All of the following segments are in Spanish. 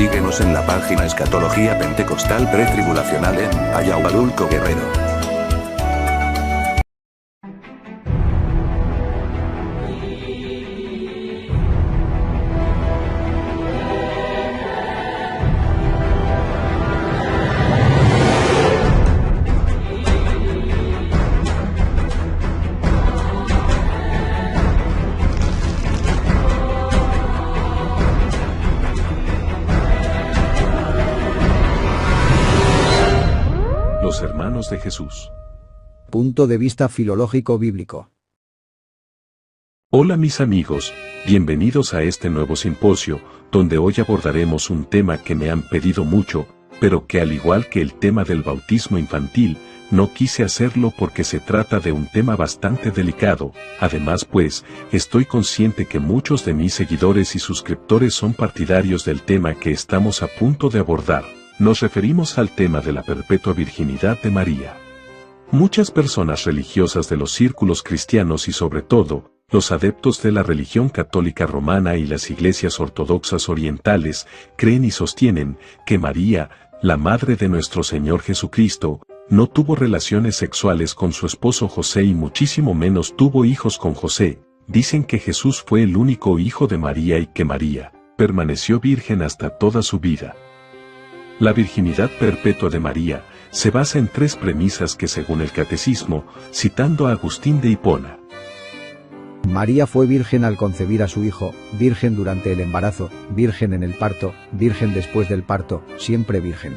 Síguenos en la página Escatología Pentecostal Pretribulacional en Ayahualulco, Guerrero. Los hermanos de Jesús. Punto de vista filológico bíblico. Hola mis amigos, bienvenidos a este nuevo simposio, donde hoy abordaremos un tema que me han pedido mucho, pero que al igual que el tema del bautismo infantil, no quise hacerlo porque se trata de un tema bastante delicado. Además pues, estoy consciente que muchos de mis seguidores y suscriptores son partidarios del tema que estamos a punto de abordar. Nos referimos al tema de la perpetua virginidad de María. Muchas personas religiosas de los círculos cristianos y sobre todo, los adeptos de la religión católica romana y las iglesias ortodoxas orientales, creen y sostienen que María, la madre de nuestro Señor Jesucristo, no tuvo relaciones sexuales con su esposo José y muchísimo menos tuvo hijos con José. Dicen que Jesús fue el único hijo de María y que María permaneció virgen hasta toda su vida. La virginidad perpetua de María se basa en tres premisas que según el Catecismo, citando a Agustín de Hipona. María fue virgen al concebir a su hijo, virgen durante el embarazo, virgen en el parto, virgen después del parto, siempre virgen.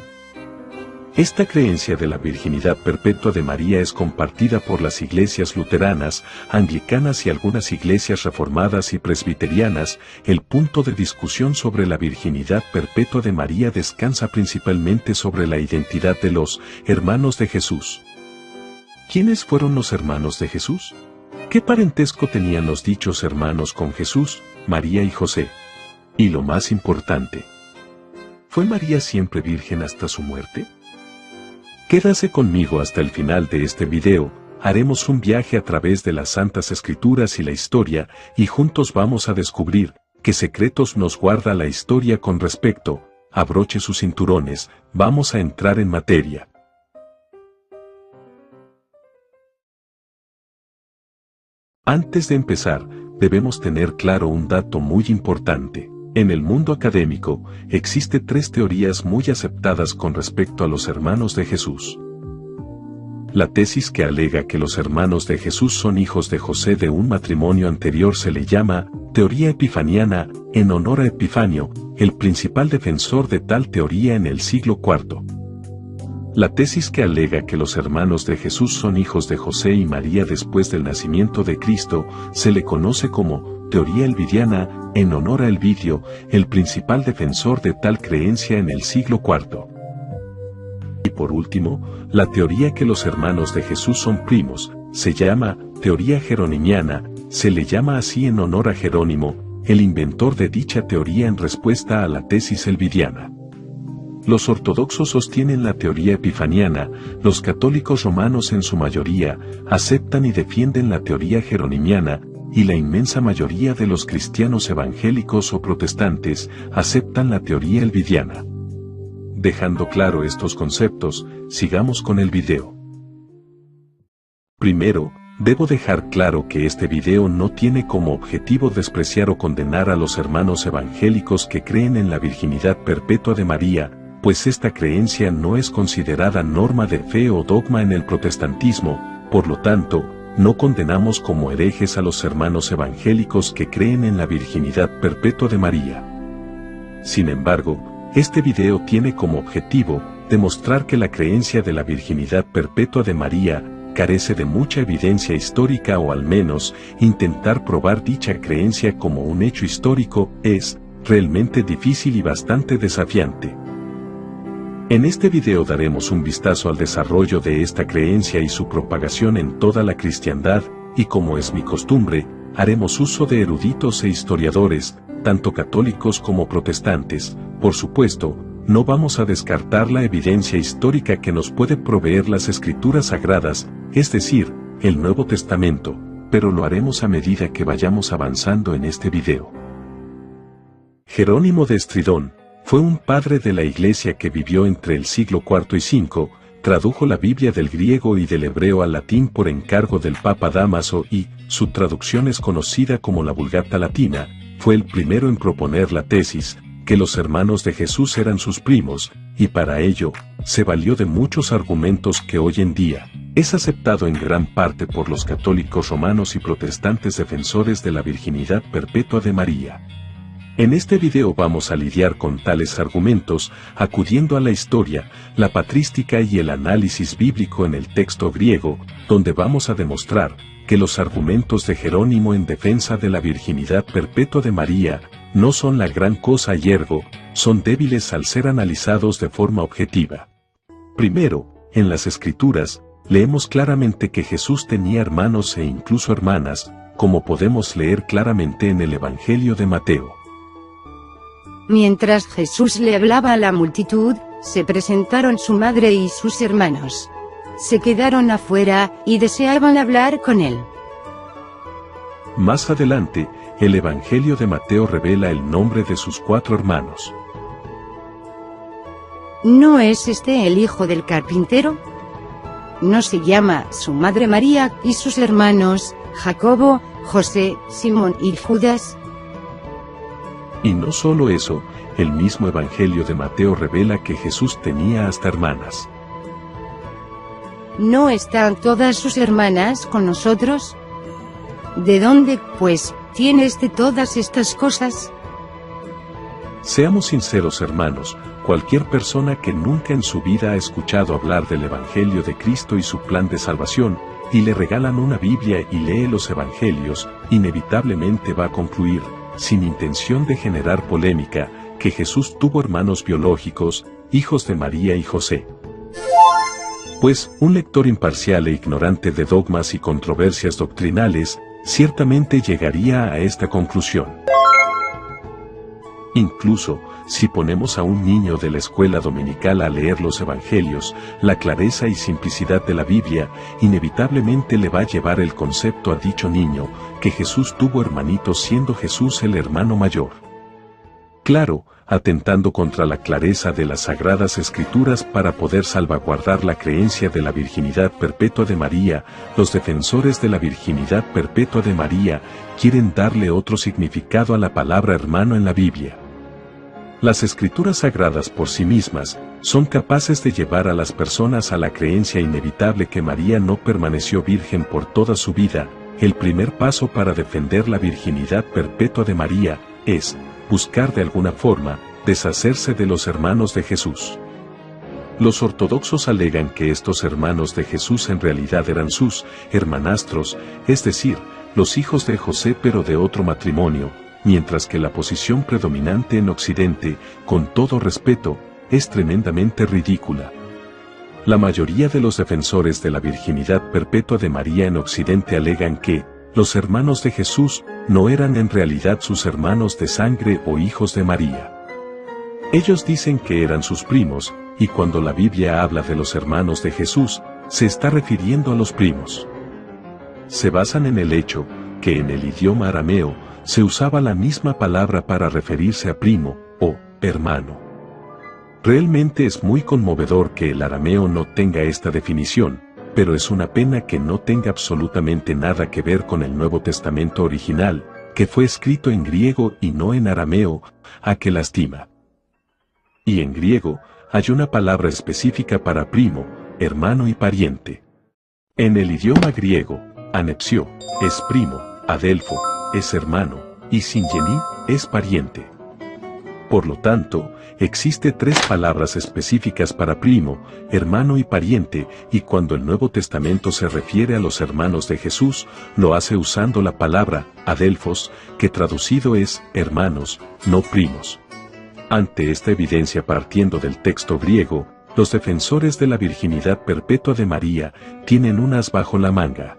Esta creencia de la virginidad perpetua de María es compartida por las iglesias luteranas, anglicanas y algunas iglesias reformadas y presbiterianas. El punto de discusión sobre la virginidad perpetua de María descansa principalmente sobre la identidad de los hermanos de Jesús. ¿Quiénes fueron los hermanos de Jesús? ¿Qué parentesco tenían los dichos hermanos con Jesús, María y José? Y lo más importante, ¿fue María siempre virgen hasta su muerte? Quédase conmigo hasta el final de este video, haremos un viaje a través de las Santas Escrituras y la historia, y juntos vamos a descubrir qué secretos nos guarda la historia con respecto. Abroche sus cinturones, vamos a entrar en materia. Antes de empezar, debemos tener claro un dato muy importante. En el mundo académico, existen tres teorías muy aceptadas con respecto a los hermanos de Jesús. La tesis que alega que los hermanos de Jesús son hijos de José de un matrimonio anterior se le llama teoría epifaniana, en honor a Epifanio, el principal defensor de tal teoría en el siglo IV. La tesis que alega que los hermanos de Jesús son hijos de José y María después del nacimiento de Cristo, se le conoce como teoría elvidiana, en honor a Elvidio, el principal defensor de tal creencia en el siglo IV. Y por último, la teoría que los hermanos de Jesús son primos, se llama teoría jeronimiana, se le llama así en honor a Jerónimo, el inventor de dicha teoría en respuesta a la tesis elvidiana. Los ortodoxos sostienen la teoría epifaniana, los católicos romanos en su mayoría aceptan y defienden la teoría jeronimiana, y la inmensa mayoría de los cristianos evangélicos o protestantes aceptan la teoría elvidiana. Dejando claro estos conceptos, sigamos con el video. Primero, debo dejar claro que este video no tiene como objetivo despreciar o condenar a los hermanos evangélicos que creen en la virginidad perpetua de María, pues esta creencia no es considerada norma de fe o dogma en el protestantismo. Por lo tanto, no condenamos como herejes a los hermanos evangélicos que creen en la virginidad perpetua de María. Sin embargo, este video tiene como objetivo demostrar que la creencia de la virginidad perpetua de María carece de mucha evidencia histórica, o al menos intentar probar dicha creencia como un hecho histórico es realmente difícil y bastante desafiante. En este video daremos un vistazo al desarrollo de esta creencia y su propagación en toda la cristiandad, y como es mi costumbre, haremos uso de eruditos e historiadores, tanto católicos como protestantes. Por supuesto, no vamos a descartar la evidencia histórica que nos puede proveer las Escrituras Sagradas, es decir, el Nuevo Testamento, pero lo haremos a medida que vayamos avanzando en este video. Jerónimo de Estridón, Fue un padre de la Iglesia que vivió entre el siglo IV y V, tradujo la Biblia del griego y del hebreo al latín por encargo del Papa Dámaso y, su traducción es conocida como la Vulgata Latina, fue el primero en proponer la tesis, que los hermanos de Jesús eran sus primos, y para ello, se valió de muchos argumentos que hoy en día, es aceptado en gran parte por los católicos romanos y protestantes defensores de la virginidad perpetua de María. En este video vamos a lidiar con tales argumentos, acudiendo a la historia, la patrística y el análisis bíblico en el texto griego, donde vamos a demostrar que los argumentos de Jerónimo en defensa de la virginidad perpetua de María no son la gran cosa y ergo, son débiles al ser analizados de forma objetiva. Primero, en las Escrituras, leemos claramente que Jesús tenía hermanos e incluso hermanas, como podemos leer claramente en el Evangelio de Mateo. Mientras Jesús le hablaba a la multitud, se presentaron su madre y sus hermanos. Se quedaron afuera, y deseaban hablar con él. Más adelante, el Evangelio de Mateo revela el nombre de sus 4 hermanos. ¿No es este el hijo del carpintero? ¿No se llama su madre María y sus hermanos, Jacobo, José, Simón y Judas? Y no solo eso, el mismo Evangelio de Mateo revela que Jesús tenía hasta hermanas. ¿No están todas sus hermanas con nosotros? ¿De dónde, pues, tiene todas estas cosas? Seamos sinceros, hermanos, cualquier persona que nunca en su vida ha escuchado hablar del Evangelio de Cristo y su plan de salvación, y le regalan una Biblia y lee los Evangelios, inevitablemente va a concluir, sin intención de generar polémica, que Jesús tuvo hermanos biológicos, hijos de María y José. Pues, un lector imparcial e ignorante de dogmas y controversias doctrinales, ciertamente llegaría a esta conclusión. Incluso, si ponemos a un niño de la escuela dominical a leer los Evangelios, la clareza y simplicidad de la Biblia, inevitablemente le va a llevar el concepto a dicho niño, que Jesús tuvo hermanitos siendo Jesús el hermano mayor. Claro, atentando contra la clareza de las Sagradas Escrituras para poder salvaguardar la creencia de la virginidad perpetua de María, los defensores de la virginidad perpetua de María quieren darle otro significado a la palabra hermano en la Biblia. Las Escrituras sagradas por sí mismas son capaces de llevar a las personas a la creencia inevitable que María no permaneció virgen por toda su vida. El primer paso para defender la virginidad perpetua de María es buscar de alguna forma deshacerse de los hermanos de Jesús. Los ortodoxos alegan que estos hermanos de Jesús en realidad eran sus hermanastros, es decir, los hijos de José pero de otro matrimonio, mientras que la posición predominante en Occidente, con todo respeto, es tremendamente ridícula. La mayoría de los defensores de la virginidad perpetua de María en Occidente alegan que los hermanos de Jesús no eran en realidad sus hermanos de sangre o hijos de María. Ellos dicen que eran sus primos, y cuando la Biblia habla de los hermanos de Jesús, se está refiriendo a los primos. Se basan en el hecho que en el idioma arameo se usaba la misma palabra para referirse a primo o hermano. Realmente es muy conmovedor que el arameo no tenga esta definición, pero es una pena que no tenga absolutamente nada que ver con el Nuevo Testamento original, que fue escrito en griego y no en arameo, a que lastima. Y en griego, hay una palabra específica para primo, hermano y pariente. En el idioma griego, anepsio es primo, adelfo es hermano, y singení es pariente. Por lo tanto, existe 3 palabras específicas para primo, hermano y pariente, y cuando el Nuevo Testamento se refiere a los hermanos de Jesús, lo hace usando la palabra adelfos, que traducido es hermanos, no primos. Ante esta evidencia partiendo del texto griego, los defensores de la virginidad perpetua de María tienen un as bajo la manga.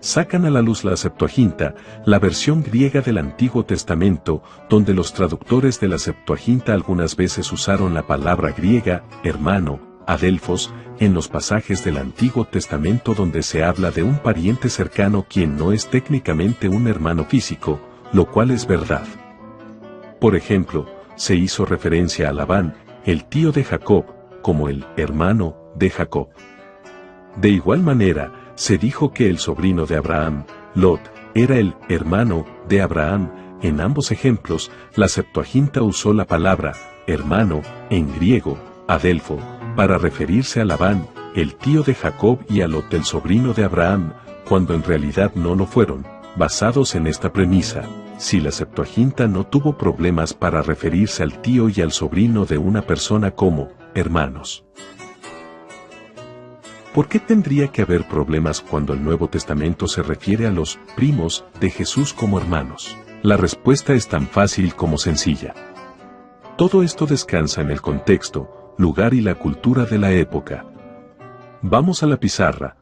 Sacan a la luz la Septuaginta, la versión griega del Antiguo Testamento, donde los traductores de la Septuaginta algunas veces usaron la palabra griega, hermano, adelfos, en los pasajes del Antiguo Testamento donde se habla de un pariente cercano quien no es técnicamente un hermano físico, lo cual es verdad. Por ejemplo, se hizo referencia a Labán, el tío de Jacob, como el hermano de Jacob. De igual manera, se dijo que el sobrino de Abraham, Lot, era el hermano de Abraham. En ambos ejemplos, la Septuaginta usó la palabra hermano, en griego, adelfo, para referirse a Labán, el tío de Jacob, y a Lot, el sobrino de Abraham, cuando en realidad no lo fueron. Basados en esta premisa, si la Septuaginta no tuvo problemas para referirse al tío y al sobrino de una persona como hermanos, ¿por qué tendría que haber problemas cuando el Nuevo Testamento se refiere a los primos de Jesús como hermanos? La respuesta es tan fácil como sencilla. Todo esto descansa en el contexto, lugar y la cultura de la época. Vamos a la pizarra.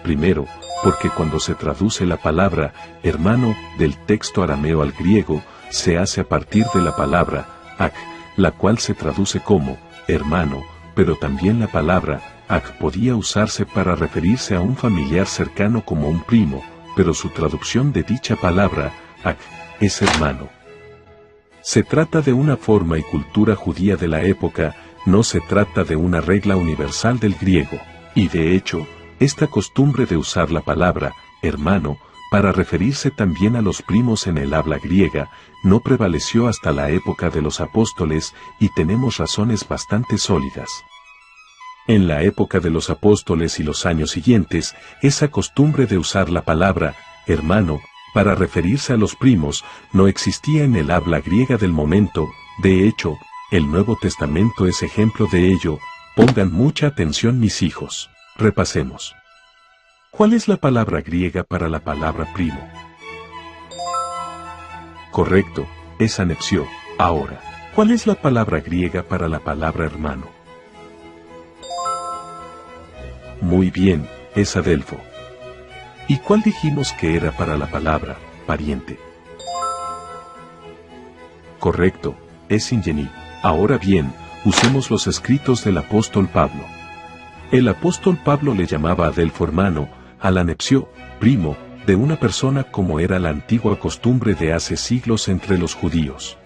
Primero, porque cuando se traduce la palabra hermano del texto arameo al griego, se hace a partir de la palabra ach, la cual se traduce como hermano, pero también la palabra ach podía usarse para referirse a un familiar cercano como un primo, pero su traducción de dicha palabra ach es hermano. Se trata de una forma y cultura judía de la época, no se trata de una regla universal del griego, y de hecho, esta costumbre de usar la palabra hermano para referirse también a los primos en el habla griega no prevaleció hasta la época de los apóstoles, y tenemos razones bastante sólidas. En la época de los apóstoles y los años siguientes, esa costumbre de usar la palabra hermano para referirse a los primos no existía en el habla griega del momento. De hecho, el Nuevo Testamento es ejemplo de ello. Pongan mucha atención, mis hijos. Repasemos. ¿Cuál es la palabra griega para la palabra primo? Correcto, es anepsio. Ahora, ¿cuál es la palabra griega para la palabra hermano? Muy bien, es adelfo. ¿Y cuál dijimos que era para la palabra pariente? Correcto, es singení. Ahora bien, usemos los escritos del apóstol Pablo. El apóstol Pablo le llamaba adelfo hermano, al anepsio, primo, de una persona, como era la antigua costumbre de hace siglos entre los judíos.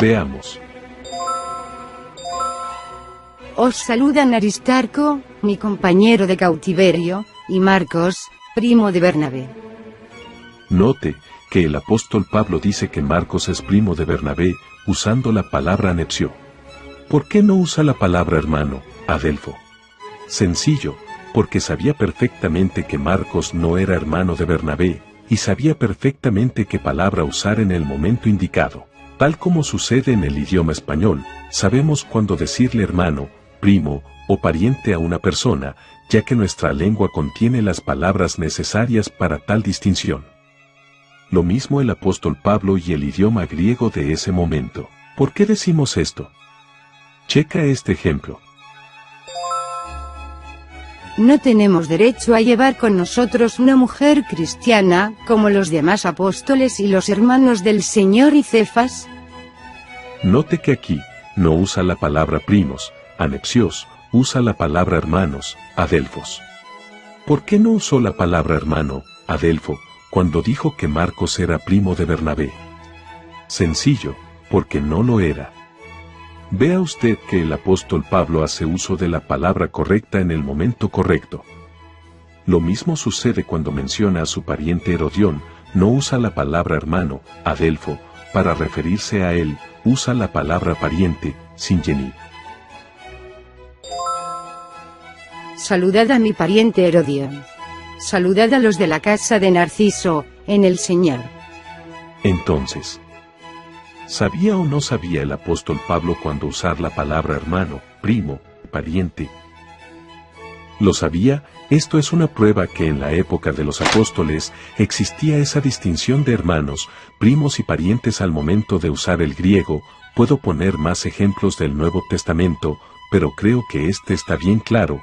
Veamos. Os saludan Aristarco, mi compañero de cautiverio, y Marcos, primo de Bernabé. Note que el apóstol Pablo dice que Marcos es primo de Bernabé, usando la palabra anepsio. ¿Por qué no usa la palabra hermano, adelfo? Sencillo, porque sabía perfectamente que Marcos no era hermano de Bernabé, y sabía perfectamente qué palabra usar en el momento indicado. Tal como sucede en el idioma español, sabemos cuándo decirle hermano, primo o pariente a una persona, ya que nuestra lengua contiene las palabras necesarias para tal distinción. Lo mismo el apóstol Pablo y el idioma griego de ese momento. ¿Por qué decimos esto? Checa este ejemplo. No tenemos derecho a llevar con nosotros una mujer cristiana, como los demás apóstoles y los hermanos del Señor y Cefas. Note que aquí, no usa la palabra primos, anepsios, usa la palabra hermanos, adelfos. ¿Por qué no usó la palabra hermano, adelfo, cuando dijo que Marcos era primo de Bernabé? Sencillo, porque no lo era. Vea usted que el apóstol Pablo hace uso de la palabra correcta en el momento correcto. Lo mismo sucede cuando menciona a su pariente Herodión, no usa la palabra hermano, adelfo, para referirse a él, usa la palabra pariente, singení. Saludad a mi pariente Herodión. Saludad a los de la casa de Narciso, en el Señor. Entonces, ¿sabía o no sabía el apóstol Pablo cuándo usar la palabra hermano, primo, pariente? ¿Lo sabía? Esto es una prueba que en la época de los apóstoles existía esa distinción de hermanos, primos y parientes al momento de usar el griego. Puedo poner más ejemplos del Nuevo Testamento, pero creo que este está bien claro.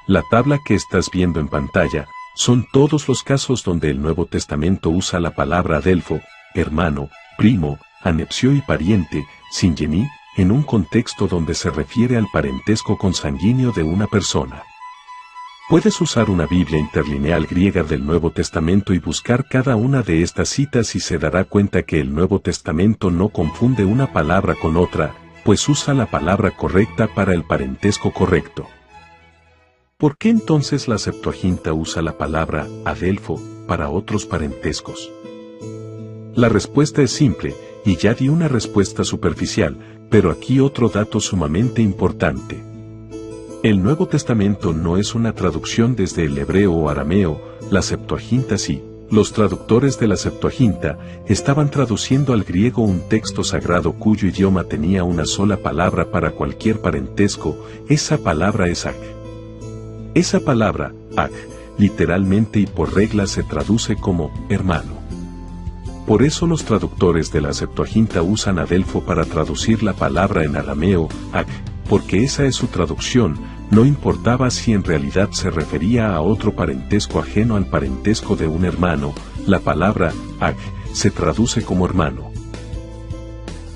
La tabla que estás viendo en pantalla son todos los casos donde el Nuevo Testamento usa la palabra adelfo, hermano, primo, anepsio y pariente, singení, en un contexto donde se refiere al parentesco consanguíneo de una persona. Puedes usar una Biblia interlineal griega del Nuevo Testamento y buscar cada una de estas citas y se dará cuenta que el Nuevo Testamento no confunde una palabra con otra, pues usa la palabra correcta para el parentesco correcto. ¿Por qué entonces la Septuaginta usa la palabra adelfo para otros parentescos? La respuesta es simple, y ya di una respuesta superficial, pero aquí otro dato sumamente importante. El Nuevo Testamento no es una traducción desde el hebreo o arameo, la Septuaginta sí. Los traductores de la Septuaginta estaban traduciendo al griego un texto sagrado cuyo idioma tenía una sola palabra para cualquier parentesco, esa palabra es ag. Esa palabra, ag, literalmente y por regla se traduce como hermano. Por eso los traductores de la Septuaginta usan adelfo para traducir la palabra en arameo, ag, porque esa es su traducción, no importaba si en realidad se refería a otro parentesco ajeno al parentesco de un hermano, la palabra ag se traduce como hermano.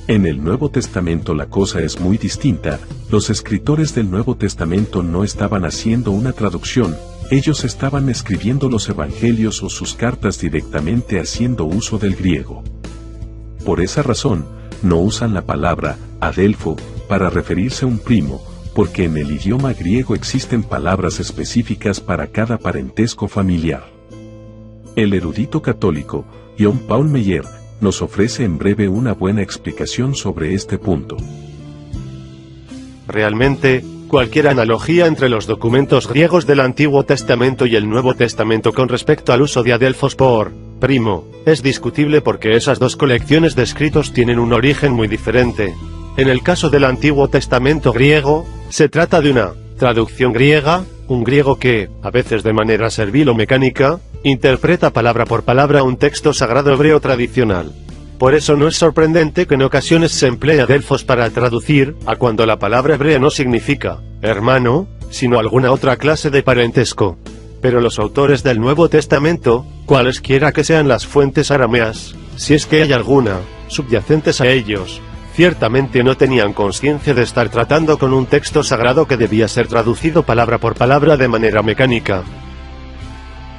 En el Nuevo Testamento la cosa es muy distinta, los escritores del Nuevo Testamento no estaban haciendo una traducción, ellos estaban escribiendo los evangelios o sus cartas directamente haciendo uso del griego. Por esa razón, no usan la palabra adelfo para referirse a un primo, porque en el idioma griego existen palabras específicas para cada parentesco familiar. El erudito católico, John Paul Meyer, nos ofrece en breve una buena explicación sobre este punto. Realmente, cualquier analogía entre los documentos griegos del Antiguo Testamento y el Nuevo Testamento con respecto al uso de adelfos por primo, es discutible porque esas dos colecciones de escritos tienen un origen muy diferente. En el caso del Antiguo Testamento griego, se trata de una traducción griega, un griego que, a veces de manera servil o mecánica, interpreta palabra por palabra un texto sagrado hebreo tradicional. Por eso no es sorprendente que en ocasiones se emplee adelfos para traducir a cuando la palabra hebrea no significa hermano, sino alguna otra clase de parentesco. Pero los autores del Nuevo Testamento, cualesquiera que sean las fuentes arameas, si es que hay alguna, subyacentes a ellos, ciertamente no tenían conciencia de estar tratando con un texto sagrado que debía ser traducido palabra por palabra de manera mecánica.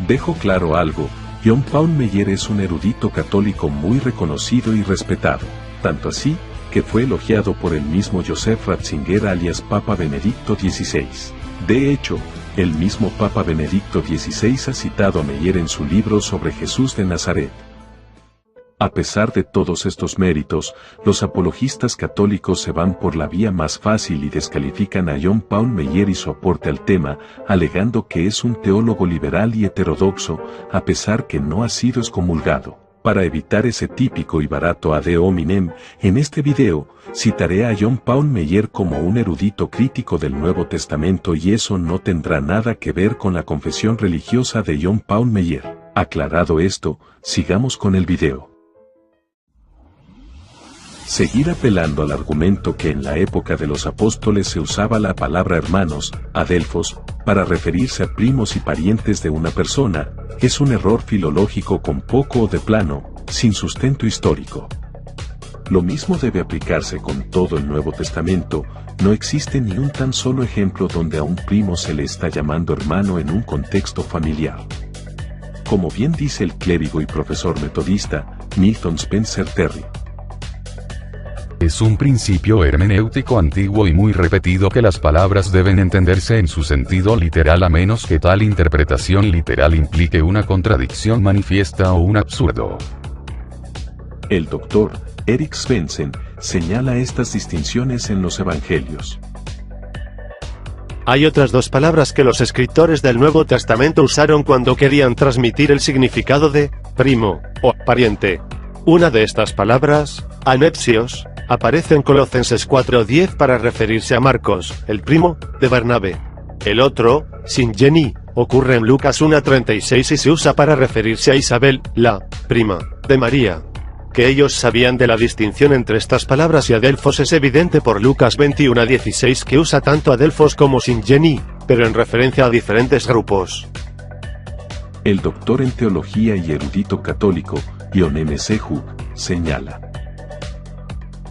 Dejo claro algo, John Paul Meyer es un erudito católico muy reconocido y respetado, tanto así, que fue elogiado por el mismo Joseph Ratzinger alias Papa Benedicto XVI. De hecho, el mismo Papa Benedicto XVI ha citado a Meyer en su libro sobre Jesús de Nazaret. A pesar de todos estos méritos, los apologistas católicos se van por la vía más fácil y descalifican a John Paul Meyer y su aporte al tema, alegando que es un teólogo liberal y heterodoxo, a pesar que no ha sido excomulgado. Para evitar ese típico y barato ad hominem, en este video, citaré a John Paul Meyer como un erudito crítico del Nuevo Testamento y eso no tendrá nada que ver con la confesión religiosa de John Paul Meyer. Aclarado esto, sigamos con el video. Seguir apelando al argumento que en la época de los apóstoles se usaba la palabra hermanos, adelfos, para referirse a primos y parientes de una persona, es un error filológico con poco o de plano, sin sustento histórico. Lo mismo debe aplicarse con todo el Nuevo Testamento, no existe ni un tan solo ejemplo donde a un primo se le está llamando hermano en un contexto familiar. Como bien dice el clérigo y profesor metodista, Milton Spencer Terry. Es un principio hermenéutico antiguo y muy repetido que las palabras deben entenderse en su sentido literal a menos que tal interpretación literal implique una contradicción manifiesta o un absurdo. El doctor Eric Svensson señala estas distinciones en los evangelios. Hay otras dos palabras que los escritores del Nuevo Testamento usaron cuando querían transmitir el significado de primo o pariente. Una de estas palabras, anepsios, aparece en Colosenses 4:10 para referirse a Marcos, el primo de Bernabé. El otro, singeni, ocurre en Lucas 1:36 y se usa para referirse a Isabel, la prima de María. Que ellos sabían de la distinción entre estas palabras y adelfos es evidente por Lucas 21:16 que usa tanto adelfos como singeni, pero en referencia a diferentes grupos. El doctor en teología y erudito católico, John M. C. Hook, señala.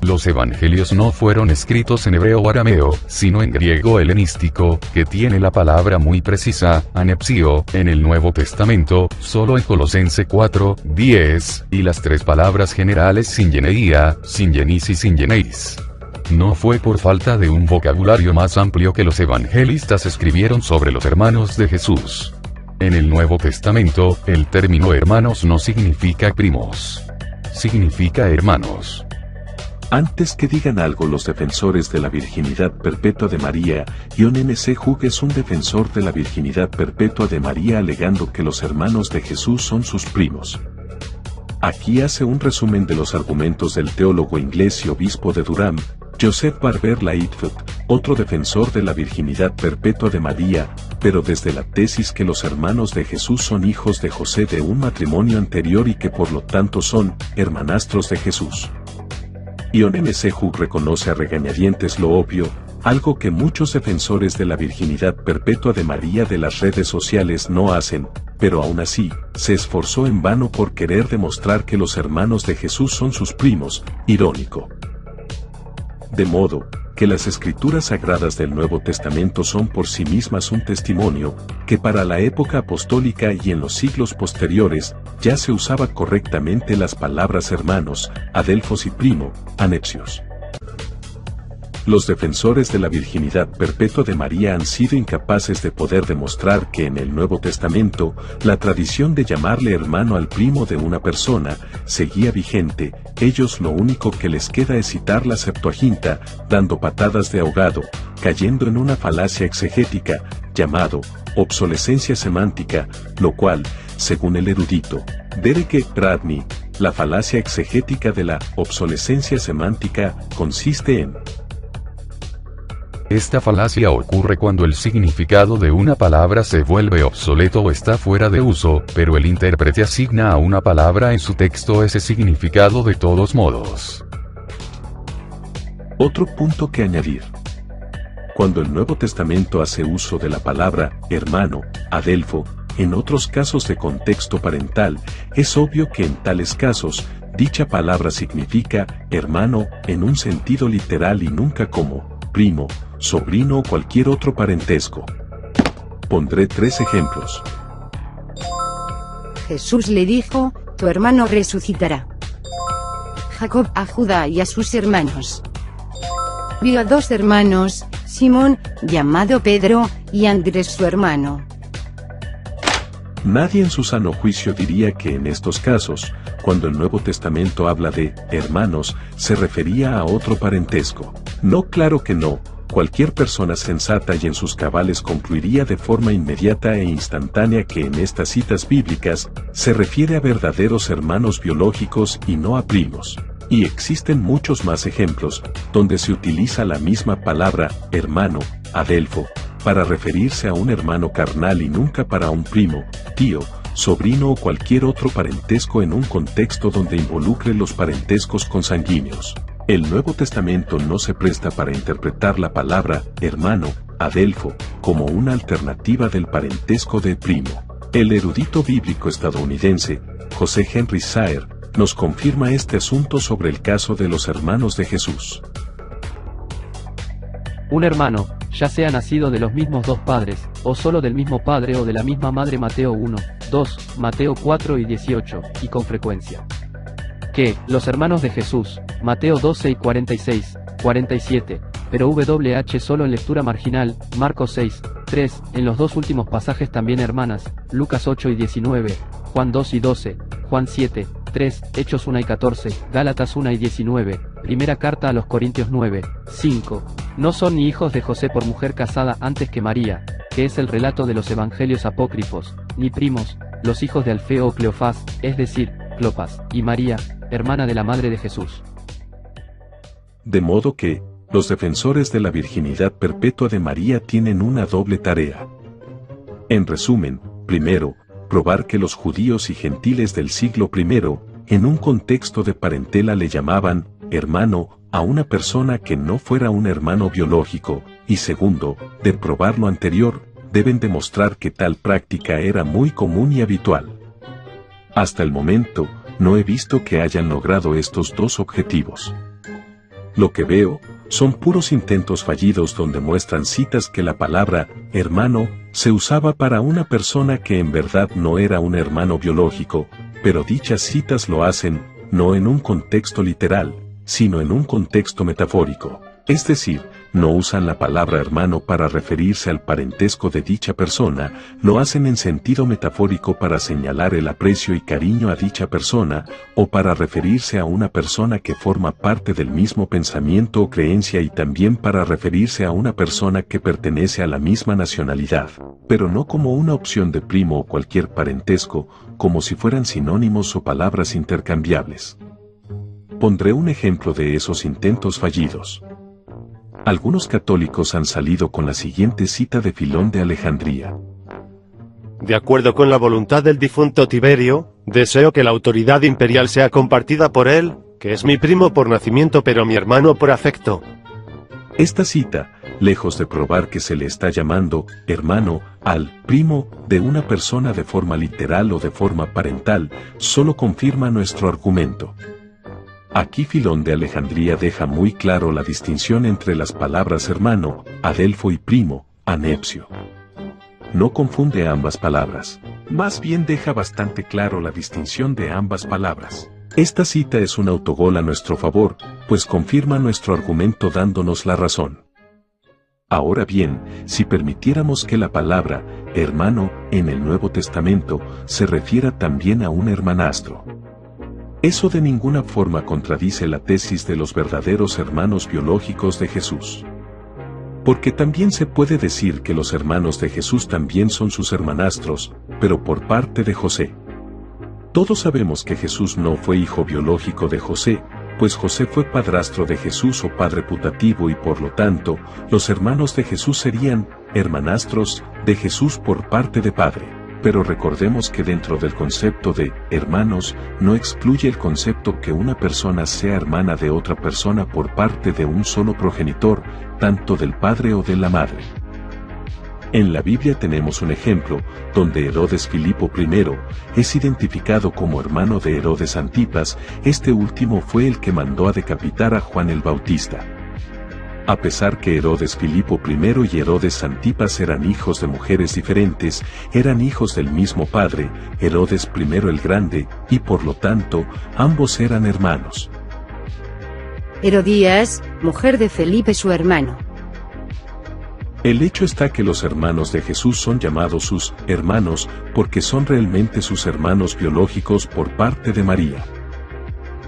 Los evangelios no fueron escritos en hebreo o arameo, sino en griego helenístico, que tiene la palabra muy precisa, anepsio, en el Nuevo Testamento, solo en Colosense 4:10, y las tres palabras generales singeneia, singenis y singeneis. No fue por falta de un vocabulario más amplio que los evangelistas escribieron sobre los hermanos de Jesús. En el Nuevo Testamento, el término hermanos no significa primos. Significa hermanos. Antes que digan algo los defensores de la virginidad perpetua de María, John M.C. Hugh es un defensor de la virginidad perpetua de María alegando que los hermanos de Jesús son sus primos. Aquí hace un resumen de los argumentos del teólogo inglés y obispo de Durham, Joseph Barber Lightfoot, otro defensor de la virginidad perpetua de María, pero desde la tesis que los hermanos de Jesús son hijos de José de un matrimonio anterior y que por lo tanto son hermanastros de Jesús. John M.C. Hugh reconoce a regañadientes lo obvio, algo que muchos defensores de la virginidad perpetua de María de las redes sociales no hacen, pero aún así, se esforzó en vano por querer demostrar que los hermanos de Jesús son sus primos, irónico. De modo, que las escrituras sagradas del Nuevo Testamento son por sí mismas un testimonio, que para la época apostólica y en los siglos posteriores, ya se usaba correctamente las palabras hermanos, adelfos y primo, anepsios. Los defensores de la virginidad perpetua de María han sido incapaces de poder demostrar que en el Nuevo Testamento, la tradición de llamarle hermano al primo de una persona, seguía vigente. Ellos lo único que les queda es citar la Septuaginta, dando patadas de ahogado, cayendo en una falacia exegética, llamado obsolescencia semántica, lo cual, según el erudito Derek Bradney, la falacia exegética de la obsolescencia semántica consiste en: esta falacia ocurre cuando el significado de una palabra se vuelve obsoleto o está fuera de uso, pero el intérprete asigna a una palabra en su texto ese significado de todos modos. Otro punto que añadir. Cuando el Nuevo Testamento hace uso de la palabra hermano, adelfo, en otros casos de contexto parental, es obvio que en tales casos, dicha palabra significa hermano en un sentido literal y nunca como primo, sobrino o cualquier otro parentesco. Pondré 3 ejemplos. Jesús le dijo, tu hermano resucitará. Jacob a Judá y a sus hermanos. Vio a 2 hermanos, Simón, llamado Pedro, y Andrés su hermano. Nadie en su sano juicio diría que en estos casos, cuando el Nuevo Testamento habla de hermanos, se refería a otro parentesco. No, claro que no. Cualquier persona sensata y en sus cabales concluiría de forma inmediata e instantánea que en estas citas bíblicas, se refiere a verdaderos hermanos biológicos y no a primos. Y existen muchos más ejemplos, donde se utiliza la misma palabra, hermano, adelfo, para referirse a un hermano carnal y nunca para un primo, tío, sobrino o cualquier otro parentesco en un contexto donde involucre los parentescos consanguíneos. El Nuevo Testamento no se presta para interpretar la palabra hermano, adelfo, como una alternativa del parentesco de primo. El erudito bíblico estadounidense, José Henry Saer, nos confirma este asunto sobre el caso de los hermanos de Jesús. Un hermano, ya sea nacido de los mismos 2 padres, o solo del mismo padre o de la misma madre. Mateo 1, 2, Mateo 4 y 18, y con frecuencia. Que, los hermanos de Jesús, Mateo 12 y 46, 47, pero WH solo en lectura marginal, Marcos 6, 3, en los 2 últimos pasajes también hermanas, Lucas 8 y 19, Juan 2 y 12, Juan 7, 3, Hechos 1 y 14, Gálatas 1 y 19, primera carta a los Corintios 9, 5. No son ni hijos de José por mujer casada antes que María, que es el relato de los evangelios apócrifos, ni primos, los hijos de Alfeo o Cleofás, es decir, Clopas, y María, hermana de la madre de Jesús. De modo que, los defensores de la virginidad perpetua de María tienen una doble tarea. En resumen, primero, probar que los judíos y gentiles del siglo I, en un contexto de parentela le llamaban hermano a una persona que no fuera un hermano biológico, y segundo, de probar lo anterior, deben demostrar que tal práctica era muy común y habitual. Hasta el momento, no he visto que hayan logrado estos 2 objetivos. Lo que veo son puros intentos fallidos donde muestran citas que la palabra hermano se usaba para una persona que en verdad no era un hermano biológico, pero dichas citas lo hacen no en un contexto literal, sino en un contexto metafórico. Es decir, no usan la palabra hermano para referirse al parentesco de dicha persona, lo hacen en sentido metafórico para señalar el aprecio y cariño a dicha persona, o para referirse a una persona que forma parte del mismo pensamiento o creencia y también para referirse a una persona que pertenece a la misma nacionalidad, pero no como una opción de primo o cualquier parentesco, como si fueran sinónimos o palabras intercambiables. Pondré un ejemplo de esos intentos fallidos. Algunos católicos han salido con la siguiente cita de Filón de Alejandría. De acuerdo con la voluntad del difunto Tiberio, deseo que la autoridad imperial sea compartida por él, que es mi primo por nacimiento pero mi hermano por afecto. Esta cita, lejos de probar que se le está llamando hermano al primo de una persona de forma literal o de forma parental, solo confirma nuestro argumento. Aquí Filón de Alejandría deja muy claro la distinción entre las palabras hermano, adelfo y primo, anepsio. No confunde ambas palabras. Más bien deja bastante claro la distinción de ambas palabras. Esta cita es un autogol a nuestro favor, pues confirma nuestro argumento dándonos la razón. Ahora bien, si permitiéramos que la palabra hermano en el Nuevo Testamento se refiera también a un hermanastro, eso de ninguna forma contradice la tesis de los verdaderos hermanos biológicos de Jesús. Porque también se puede decir que los hermanos de Jesús también son sus hermanastros, pero por parte de José. Todos sabemos que Jesús no fue hijo biológico de José, pues José fue padrastro de Jesús o padre putativo y por lo tanto, los hermanos de Jesús serían hermanastros de Jesús por parte de padre. Pero recordemos que dentro del concepto de hermanos no excluye el concepto que una persona sea hermana de otra persona por parte de un solo progenitor, tanto del padre o de la madre. En la Biblia tenemos un ejemplo, donde Herodes Filipo I es identificado como hermano de Herodes Antipas, este último fue el que mandó a decapitar a Juan el Bautista. A pesar que Herodes Filipo I y Herodes Antipas eran hijos de mujeres diferentes, eran hijos del mismo padre, Herodes I el Grande, y por lo tanto, ambos eran hermanos. Herodías, mujer de Felipe su hermano. El hecho está que los hermanos de Jesús son llamados sus hermanos porque son realmente sus hermanos biológicos por parte de María.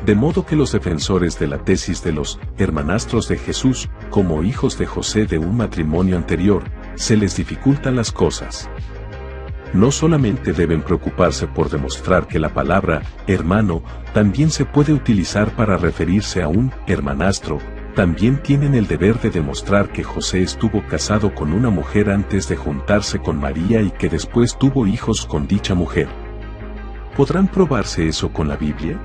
De modo que los defensores de la tesis de los hermanastros de Jesús, como hijos de José de un matrimonio anterior, se les dificultan las cosas. No solamente deben preocuparse por demostrar que la palabra hermano también se puede utilizar para referirse a un hermanastro, también tienen el deber de demostrar que José estuvo casado con una mujer antes de juntarse con María y que después tuvo hijos con dicha mujer. ¿Podrán probarse eso con la Biblia?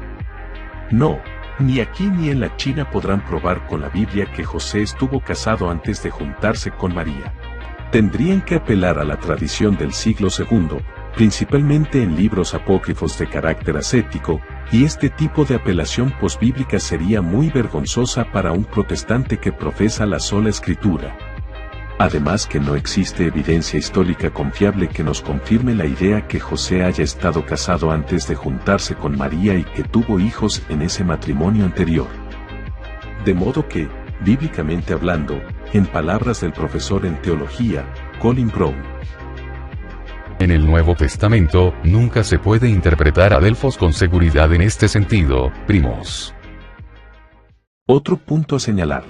No, ni aquí ni en la China podrán probar con la Biblia que José estuvo casado antes de juntarse con María. Tendrían que apelar a la tradición del siglo II, principalmente en libros apócrifos de carácter ascético, y este tipo de apelación posbíblica sería muy vergonzosa para un protestante que profesa la sola Escritura. Además que no existe evidencia histórica confiable que nos confirme la idea que José haya estado casado antes de juntarse con María y que tuvo hijos en ese matrimonio anterior. De modo que, bíblicamente hablando, en palabras del profesor en teología, Colin Brown, en el Nuevo Testamento, nunca se puede interpretar a Delfos con seguridad en este sentido, primos. Otro punto a señalar.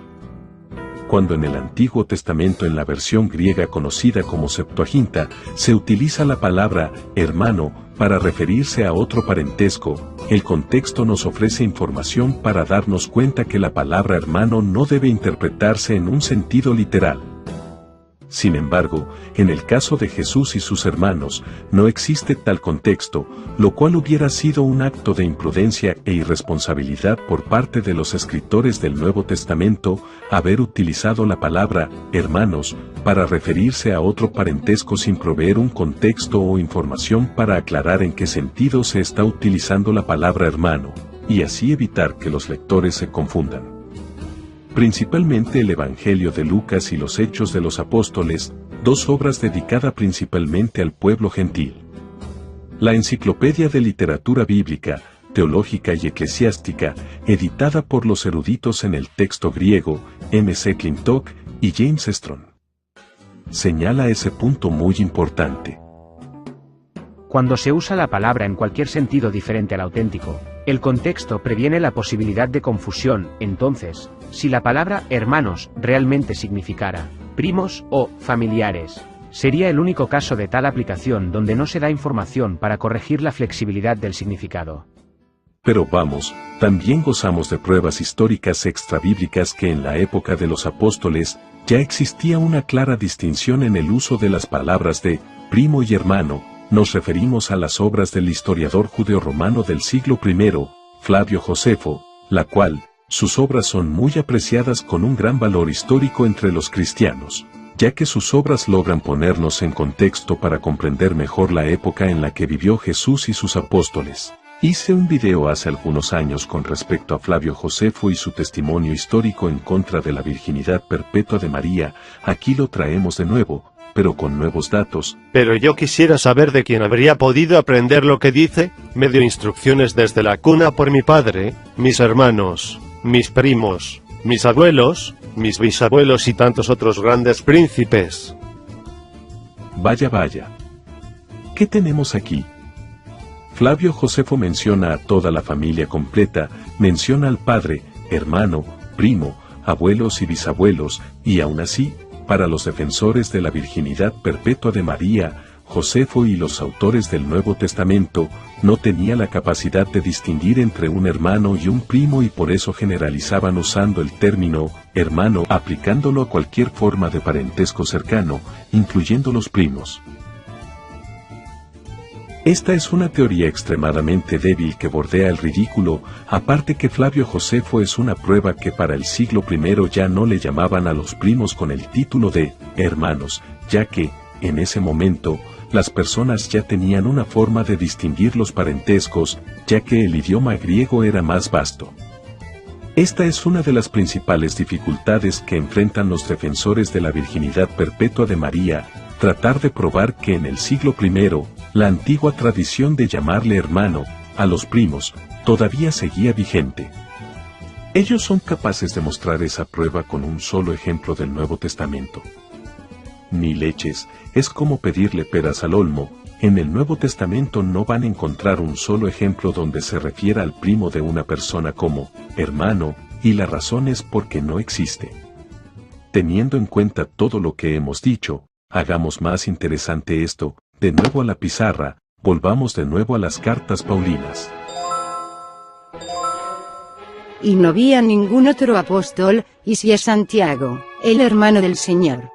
Cuando en el Antiguo Testamento en la versión griega conocida como Septuaginta, se utiliza la palabra hermano para referirse a otro parentesco, el contexto nos ofrece información para darnos cuenta que la palabra hermano no debe interpretarse en un sentido literal. Sin embargo, en el caso de Jesús y sus hermanos, no existe tal contexto, lo cual hubiera sido un acto de imprudencia e irresponsabilidad por parte de los escritores del Nuevo Testamento, haber utilizado la palabra hermanos para referirse a otro parentesco sin proveer un contexto o información para aclarar en qué sentido se está utilizando la palabra hermano, y así evitar que los lectores se confundan. principalmente el Evangelio de Lucas y los Hechos de los Apóstoles, dos obras dedicadas principalmente al pueblo gentil. La Enciclopedia de Literatura Bíblica, Teológica y Eclesiástica, editada por los eruditos en el texto griego, M.C. Clintock y James Strong. Señala ese punto muy importante. Cuando se usa la palabra en cualquier sentido diferente al auténtico, el contexto previene la posibilidad de confusión. Entonces, si la palabra hermanos realmente significara primos o familiares, sería el único caso de tal aplicación donde no se da información para corregir la flexibilidad del significado. Pero vamos, también gozamos de pruebas históricas extrabíblicas que en la época de los apóstoles ya existía una clara distinción en el uso de las palabras de primo y hermano. Nos referimos a las obras del historiador judeo-romano del siglo I, Flavio Josefo, la cual, sus obras son muy apreciadas con un gran valor histórico entre los cristianos, ya que sus obras logran ponernos en contexto para comprender mejor la época en la que vivió Jesús y sus apóstoles. Hice un video hace algunos años con respecto a Flavio Josefo y su testimonio histórico en contra de la virginidad perpetua de María. Aquí lo traemos de nuevo, pero con nuevos datos. Pero yo quisiera saber de quién habría podido aprender lo que dice. Me dio instrucciones desde la cuna por mi padre, mis hermanos, mis primos, mis abuelos, mis bisabuelos y tantos otros grandes príncipes. Vaya, vaya. ¿Qué tenemos aquí? Flavio Josefo menciona a toda la familia completa, menciona al padre, hermano, primo, abuelos y bisabuelos, y aún así, para los defensores de la virginidad perpetua de María, Josefo y los autores del Nuevo Testamento, no tenía la capacidad de distinguir entre un hermano y un primo y por eso generalizaban usando el término hermano aplicándolo a cualquier forma de parentesco cercano, incluyendo los primos. Esta es una teoría extremadamente débil que bordea el ridículo, aparte que Flavio Josefo es una prueba que para el siglo I ya no le llamaban a los primos con el título de hermanos, ya que, en ese momento, las personas ya tenían una forma de distinguir los parentescos, ya que el idioma griego era más vasto. Esta es una de las principales dificultades que enfrentan los defensores de la virginidad perpetua de María, tratar de probar que en el siglo I, la antigua tradición de llamarle hermano a los primos todavía seguía vigente. Ellos son capaces de mostrar esa prueba con un solo ejemplo del Nuevo Testamento. Ni leches, es como pedirle peras al olmo. En el Nuevo Testamento no van a encontrar un solo ejemplo donde se refiera al primo de una persona como hermano, y la razón es porque no existe. Teniendo en cuenta todo lo que hemos dicho, hagamos más interesante esto. De nuevo a la pizarra, volvamos de nuevo a las cartas paulinas. Y no vi a ningún otro apóstol, y si es Santiago, el hermano del Señor.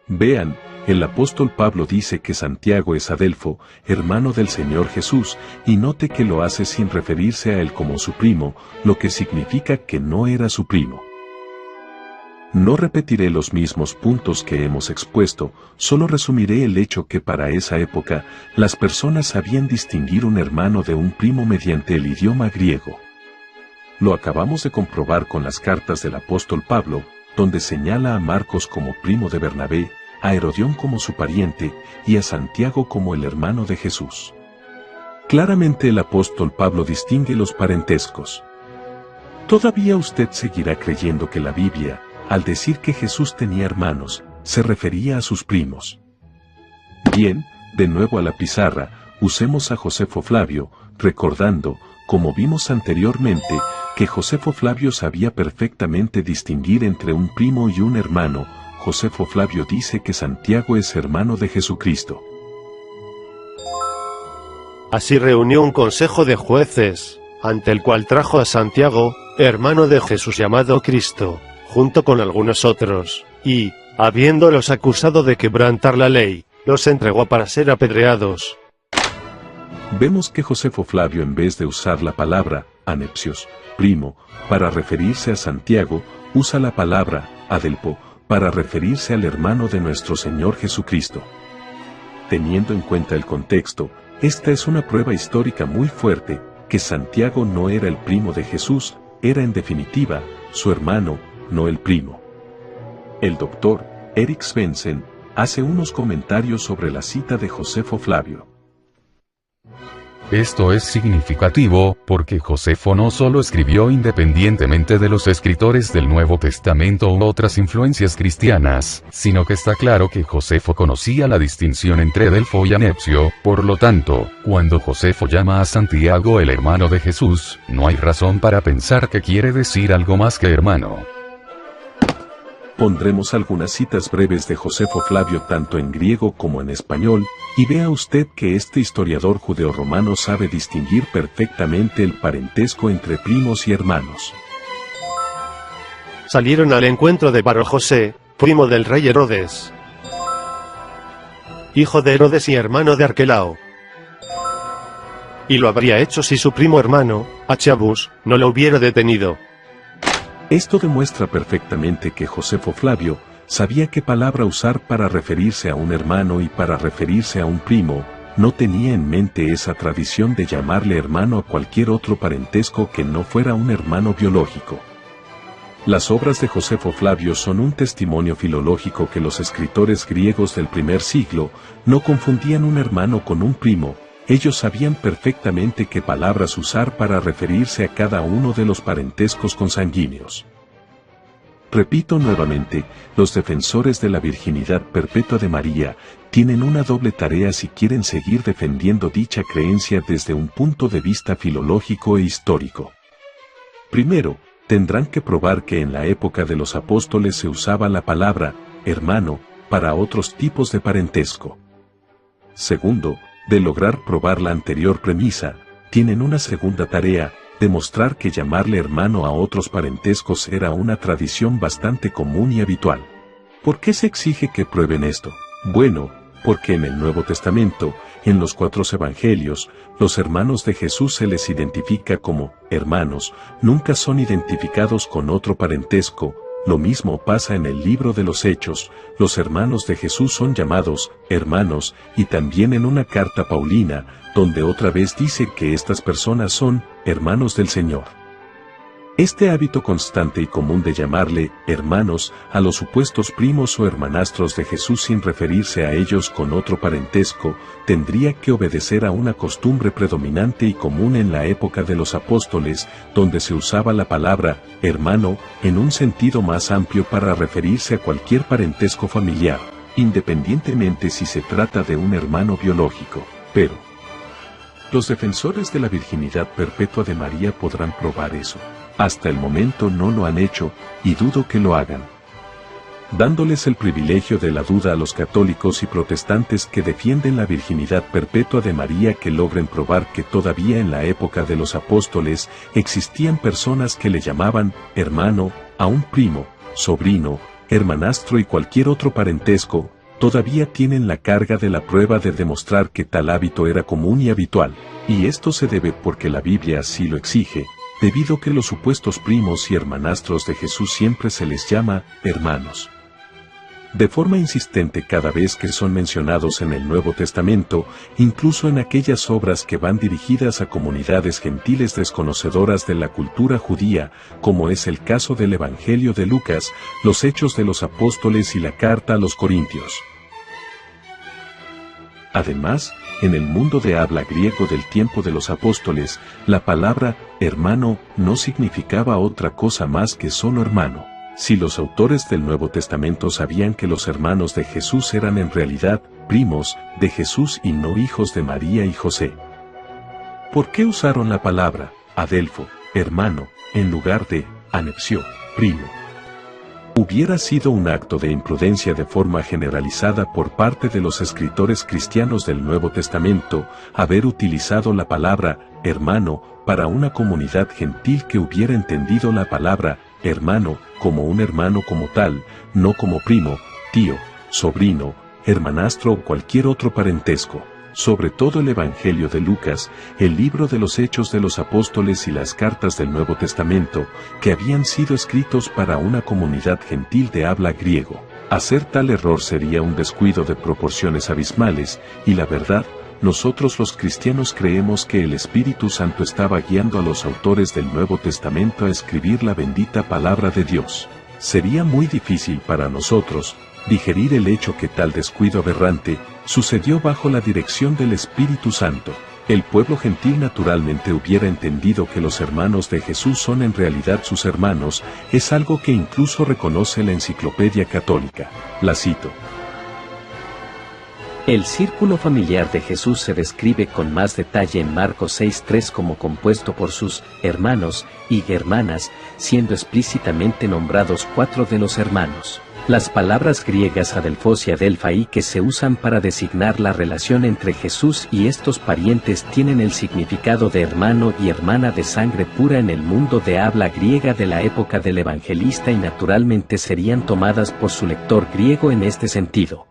Vean, el apóstol Pablo dice que Santiago es Adelfo, hermano del Señor Jesús, y note que lo hace sin referirse a él como su primo, lo que significa que no era su primo. No repetiré los mismos puntos que hemos expuesto, solo resumiré el hecho que para esa época, las personas sabían distinguir un hermano de un primo mediante el idioma griego. Lo acabamos de comprobar con las cartas del apóstol Pablo, donde señala a Marcos como primo de Bernabé, a Herodión como su pariente, y a Santiago como el hermano de Jesús. Claramente el apóstol Pablo distingue los parentescos. Todavía usted seguirá creyendo que la Biblia, al decir que Jesús tenía hermanos, se refería a sus primos. Bien, de nuevo a la pizarra, usemos a Josefo Flavio, recordando, como vimos anteriormente, que Josefo Flavio sabía perfectamente distinguir entre un primo y un hermano. Josefo Flavio dice que Santiago es hermano de Jesucristo. Así reunió un consejo de jueces, ante el cual trajo a Santiago, hermano de Jesús llamado Cristo, junto con algunos otros, y, habiéndolos acusado de quebrantar la ley, los entregó para ser apedreados. Vemos que Josefo Flavio, en vez de usar la palabra anepsios, primo, para referirse a Santiago, usa la palabra adelpo, para referirse al hermano de nuestro Señor Jesucristo. Teniendo en cuenta el contexto, esta es una prueba histórica muy fuerte, que Santiago no era el primo de Jesús, era en definitiva, su hermano, no el primo. El doctor Erik Svensson hace unos comentarios sobre la cita de Josefo Flavio. Esto es significativo, porque Josefo no solo escribió independientemente de los escritores del Nuevo Testamento u otras influencias cristianas, sino que está claro que Josefo conocía la distinción entre Delfo y Anepsio. Por lo tanto, cuando Josefo llama a Santiago el hermano de Jesús, no hay razón para pensar que quiere decir algo más que hermano. Pondremos algunas citas breves de Josefo Flavio tanto en griego como en español, y vea usted que este historiador judeo-romano sabe distinguir perfectamente el parentesco entre primos y hermanos. Salieron al encuentro de Bar José, primo del rey Herodes, hijo de Herodes y hermano de Arquelao. Y lo habría hecho si su primo hermano, Achabus, no lo hubiera detenido. Esto demuestra perfectamente que Josefo Flavio sabía qué palabra usar para referirse a un hermano y para referirse a un primo. No tenía en mente esa tradición de llamarle hermano a cualquier otro parentesco que no fuera un hermano biológico. Las obras de Josefo Flavio son un testimonio filológico que los escritores griegos del primer siglo no confundían un hermano con un primo. Ellos sabían perfectamente qué palabras usar para referirse a cada uno de los parentescos consanguíneos. Repito nuevamente, los defensores de la virginidad perpetua de María tienen una doble tarea si quieren seguir defendiendo dicha creencia desde un punto de vista filológico e histórico. Primero, tendrán que probar que en la época de los apóstoles se usaba la palabra hermano para otros tipos de parentesco. Segundo, de lograr probar la anterior premisa, tienen una segunda tarea, demostrar que llamarle hermano a otros parentescos era una tradición bastante común y habitual. ¿Por qué se exige que prueben esto? Bueno, porque en el Nuevo Testamento, en los 4 evangelios, los hermanos de Jesús se les identifica como hermanos, nunca son identificados con otro parentesco. Lo mismo pasa en el libro de los Hechos, los hermanos de Jesús son llamados hermanos, y también en una carta paulina, donde otra vez dice que estas personas son hermanos del Señor. Este hábito constante y común de llamarle hermanos a los supuestos primos o hermanastros de Jesús sin referirse a ellos con otro parentesco, tendría que obedecer a una costumbre predominante y común en la época de los apóstoles, donde se usaba la palabra hermano en un sentido más amplio para referirse a cualquier parentesco familiar, independientemente si se trata de un hermano biológico. Pero los defensores de la virginidad perpetua de María podrán probar eso. Hasta el momento no lo han hecho, y dudo que lo hagan. Dándoles el privilegio de la duda a los católicos y protestantes que defienden la virginidad perpetua de María, que logren probar que todavía en la época de los apóstoles existían personas que le llamaban hermano a un primo, sobrino, hermanastro y cualquier otro parentesco, todavía tienen la carga de la prueba de demostrar que tal hábito era común y habitual, y esto se debe porque la Biblia así lo exige, debido a que los supuestos primos y hermanastros de Jesús siempre se les llama hermanos. De forma insistente cada vez que son mencionados en el Nuevo Testamento, incluso en aquellas obras que van dirigidas a comunidades gentiles desconocedoras de la cultura judía, como es el caso del Evangelio de Lucas, los Hechos de los Apóstoles y la Carta a los Corintios. Además, en el mundo de habla griego del tiempo de los apóstoles, la palabra hermano no significaba otra cosa más que solo hermano. Si los autores del Nuevo Testamento sabían que los hermanos de Jesús eran en realidad primos de Jesús y no hijos de María y José, ¿por qué usaron la palabra adelfo, hermano, en lugar de anepsio, primo? Hubiera sido un acto de imprudencia de forma generalizada por parte de los escritores cristianos del Nuevo Testamento haber utilizado la palabra hermano para una comunidad gentil que hubiera entendido la palabra hermano como un hermano como tal, no como primo, tío, sobrino, hermanastro o cualquier otro parentesco. Sobre todo el Evangelio de Lucas, el libro de los Hechos de los Apóstoles y las cartas del Nuevo Testamento, que habían sido escritos para una comunidad gentil de habla griego. Hacer tal error sería un descuido de proporciones abismales, y la verdad, nosotros los cristianos creemos que el Espíritu Santo estaba guiando a los autores del Nuevo Testamento a escribir la bendita palabra de Dios. Sería muy difícil para nosotros digerir el hecho que tal descuido aberrante sucedió bajo la dirección del Espíritu Santo. El pueblo gentil naturalmente hubiera entendido que los hermanos de Jesús son en realidad sus hermanos, es algo que incluso reconoce la Enciclopedia Católica. La cito. El círculo familiar de Jesús se describe con más detalle en Marcos 6:3 como compuesto por sus hermanos y hermanas, siendo explícitamente nombrados 4 de los hermanos. Las palabras griegas adelfos y adelphai que se usan para designar la relación entre Jesús y estos parientes tienen el significado de hermano y hermana de sangre pura en el mundo de habla griega de la época del evangelista y naturalmente serían tomadas por su lector griego en este sentido.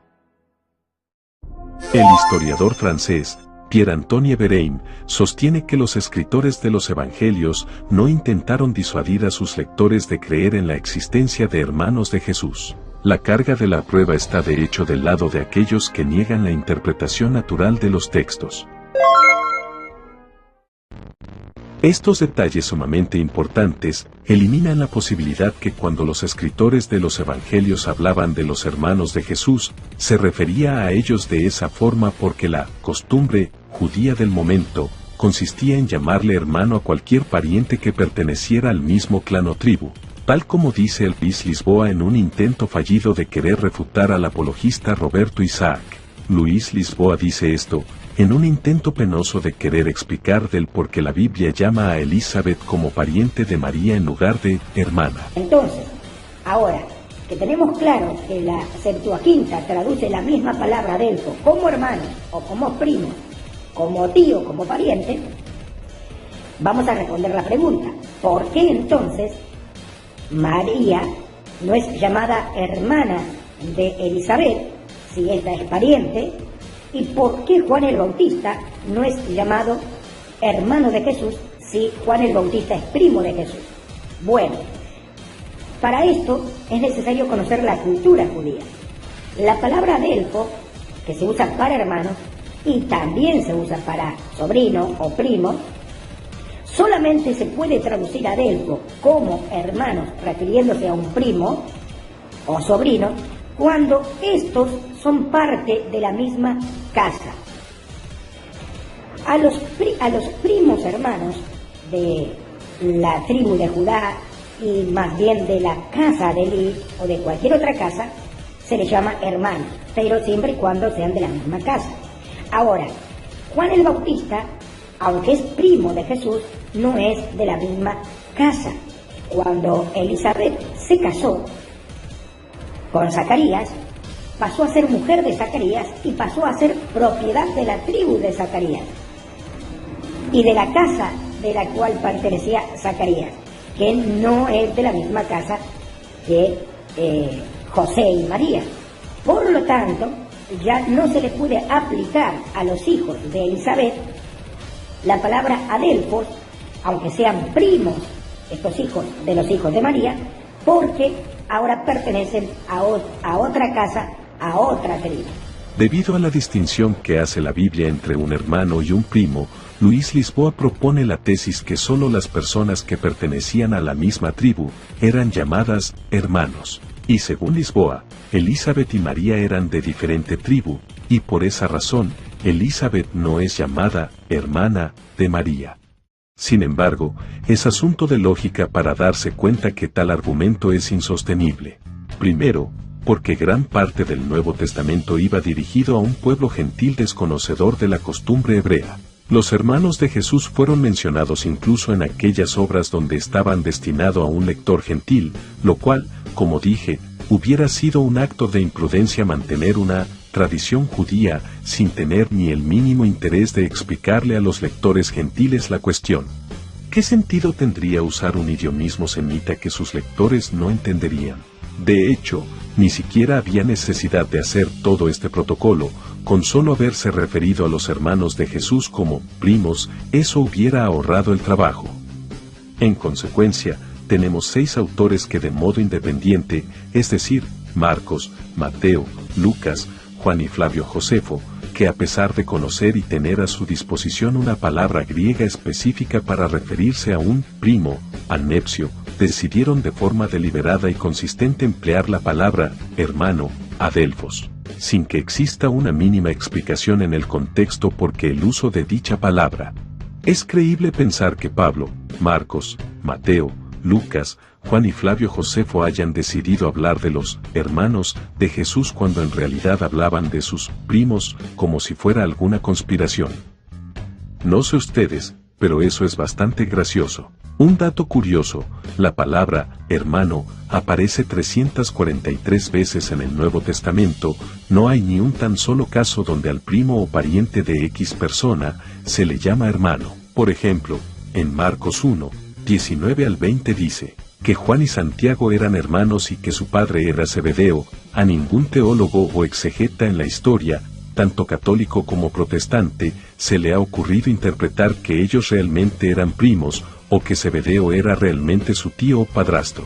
El historiador francés, Pierre-Antoine Bérain, sostiene que los escritores de los evangelios no intentaron disuadir a sus lectores de creer en la existencia de hermanos de Jesús. La carga de la prueba está de hecho del lado de aquellos que niegan la interpretación natural de los textos. Estos detalles sumamente importantes eliminan la posibilidad que cuando los escritores de los evangelios hablaban de los hermanos de Jesús, se refería a ellos de esa forma porque la costumbre judía del momento consistía en llamarle hermano a cualquier pariente que perteneciera al mismo clan o tribu, tal como dice el Luis Lisboa en un intento fallido de querer refutar al apologista Roberto Isaac. Luis Lisboa dice esto en un intento penoso de querer explicar del por qué la Biblia llama a Elizabeth como pariente de María en lugar de hermana. Entonces, ahora que tenemos claro que la Septuaginta traduce la misma palabra adelfo como hermano o como primo, como tío, como pariente, vamos a responder la pregunta: ¿por qué entonces María no es llamada hermana de Elizabeth si esta es pariente? ¿Y por qué Juan el Bautista no es llamado hermano de Jesús si Juan el Bautista es primo de Jesús? Bueno, para esto es necesario conocer la cultura judía. La palabra adelfo, que se usa para hermano y también se usa para sobrino o primo, solamente se puede traducir adelfo como hermano refiriéndose a un primo o sobrino cuando estos son parte de la misma casa. A los primos hermanos de la tribu de Judá y más bien de la casa de Eli o de cualquier otra casa se les llama hermanos, pero siempre y cuando sean de la misma casa. Ahora, Juan el Bautista, aunque es primo de Jesús, no es de la misma casa. Cuando Elizabeth se casó con Zacarías, pasó a ser mujer de Zacarías y pasó a ser propiedad de la tribu de Zacarías y de la casa de la cual pertenecía Zacarías, que no es de la misma casa que José y María. Por lo tanto, ya no se le puede aplicar a los hijos de Elizabeth la palabra adelfos, aunque sean primos estos hijos de los hijos de María, porque ahora pertenecen a otra casa, a otra tribu. Debido a la distinción que hace la Biblia entre un hermano y un primo, Luis Lisboa propone la tesis que solo las personas que pertenecían a la misma tribu eran llamadas hermanos. Y según Lisboa, Elizabeth y María eran de diferente tribu, y por esa razón, Elizabeth no es llamada hermana de María. Sin embargo, es asunto de lógica para darse cuenta que tal argumento es insostenible. Primero, porque gran parte del Nuevo Testamento iba dirigido a un pueblo gentil desconocedor de la costumbre hebrea. Los hermanos de Jesús fueron mencionados incluso en aquellas obras donde estaban destinados a un lector gentil, lo cual, como dije, hubiera sido un acto de imprudencia mantener una tradición judía sin tener ni el mínimo interés de explicarle a los lectores gentiles la cuestión. ¿Qué sentido tendría usar un idiomismo semita que sus lectores no entenderían? De hecho, ni siquiera había necesidad de hacer todo este protocolo, con solo haberse referido a los hermanos de Jesús como primos, eso hubiera ahorrado el trabajo. En consecuencia, tenemos 6 autores que de modo independiente, es decir, Marcos, Mateo, Lucas, Juan y Flavio Josefo, que a pesar de conocer y tener a su disposición una palabra griega específica para referirse a un primo, anepsio, decidieron de forma deliberada y consistente emplear la palabra hermano, adelphos, sin que exista una mínima explicación en el contexto porque el uso de dicha palabra. Es creíble pensar que Pablo, Marcos, Mateo, Lucas, Juan y Flavio Josefo hayan decidido hablar de los hermanos de Jesús cuando en realidad hablaban de sus primos, como si fuera alguna conspiración. No sé ustedes, pero eso es bastante gracioso. Un dato curioso, la palabra hermano aparece 343 veces en el Nuevo Testamento, no hay ni un tan solo caso donde al primo o pariente de X persona se le llama hermano. Por ejemplo, en Marcos 1, 19 al 20 dice que Juan y Santiago eran hermanos y que su padre era Zebedeo. A ningún teólogo o exegeta en la historia, tanto católico como protestante, se le ha ocurrido interpretar que ellos realmente eran primos, o que Zebedeo era realmente su tío o padrastro.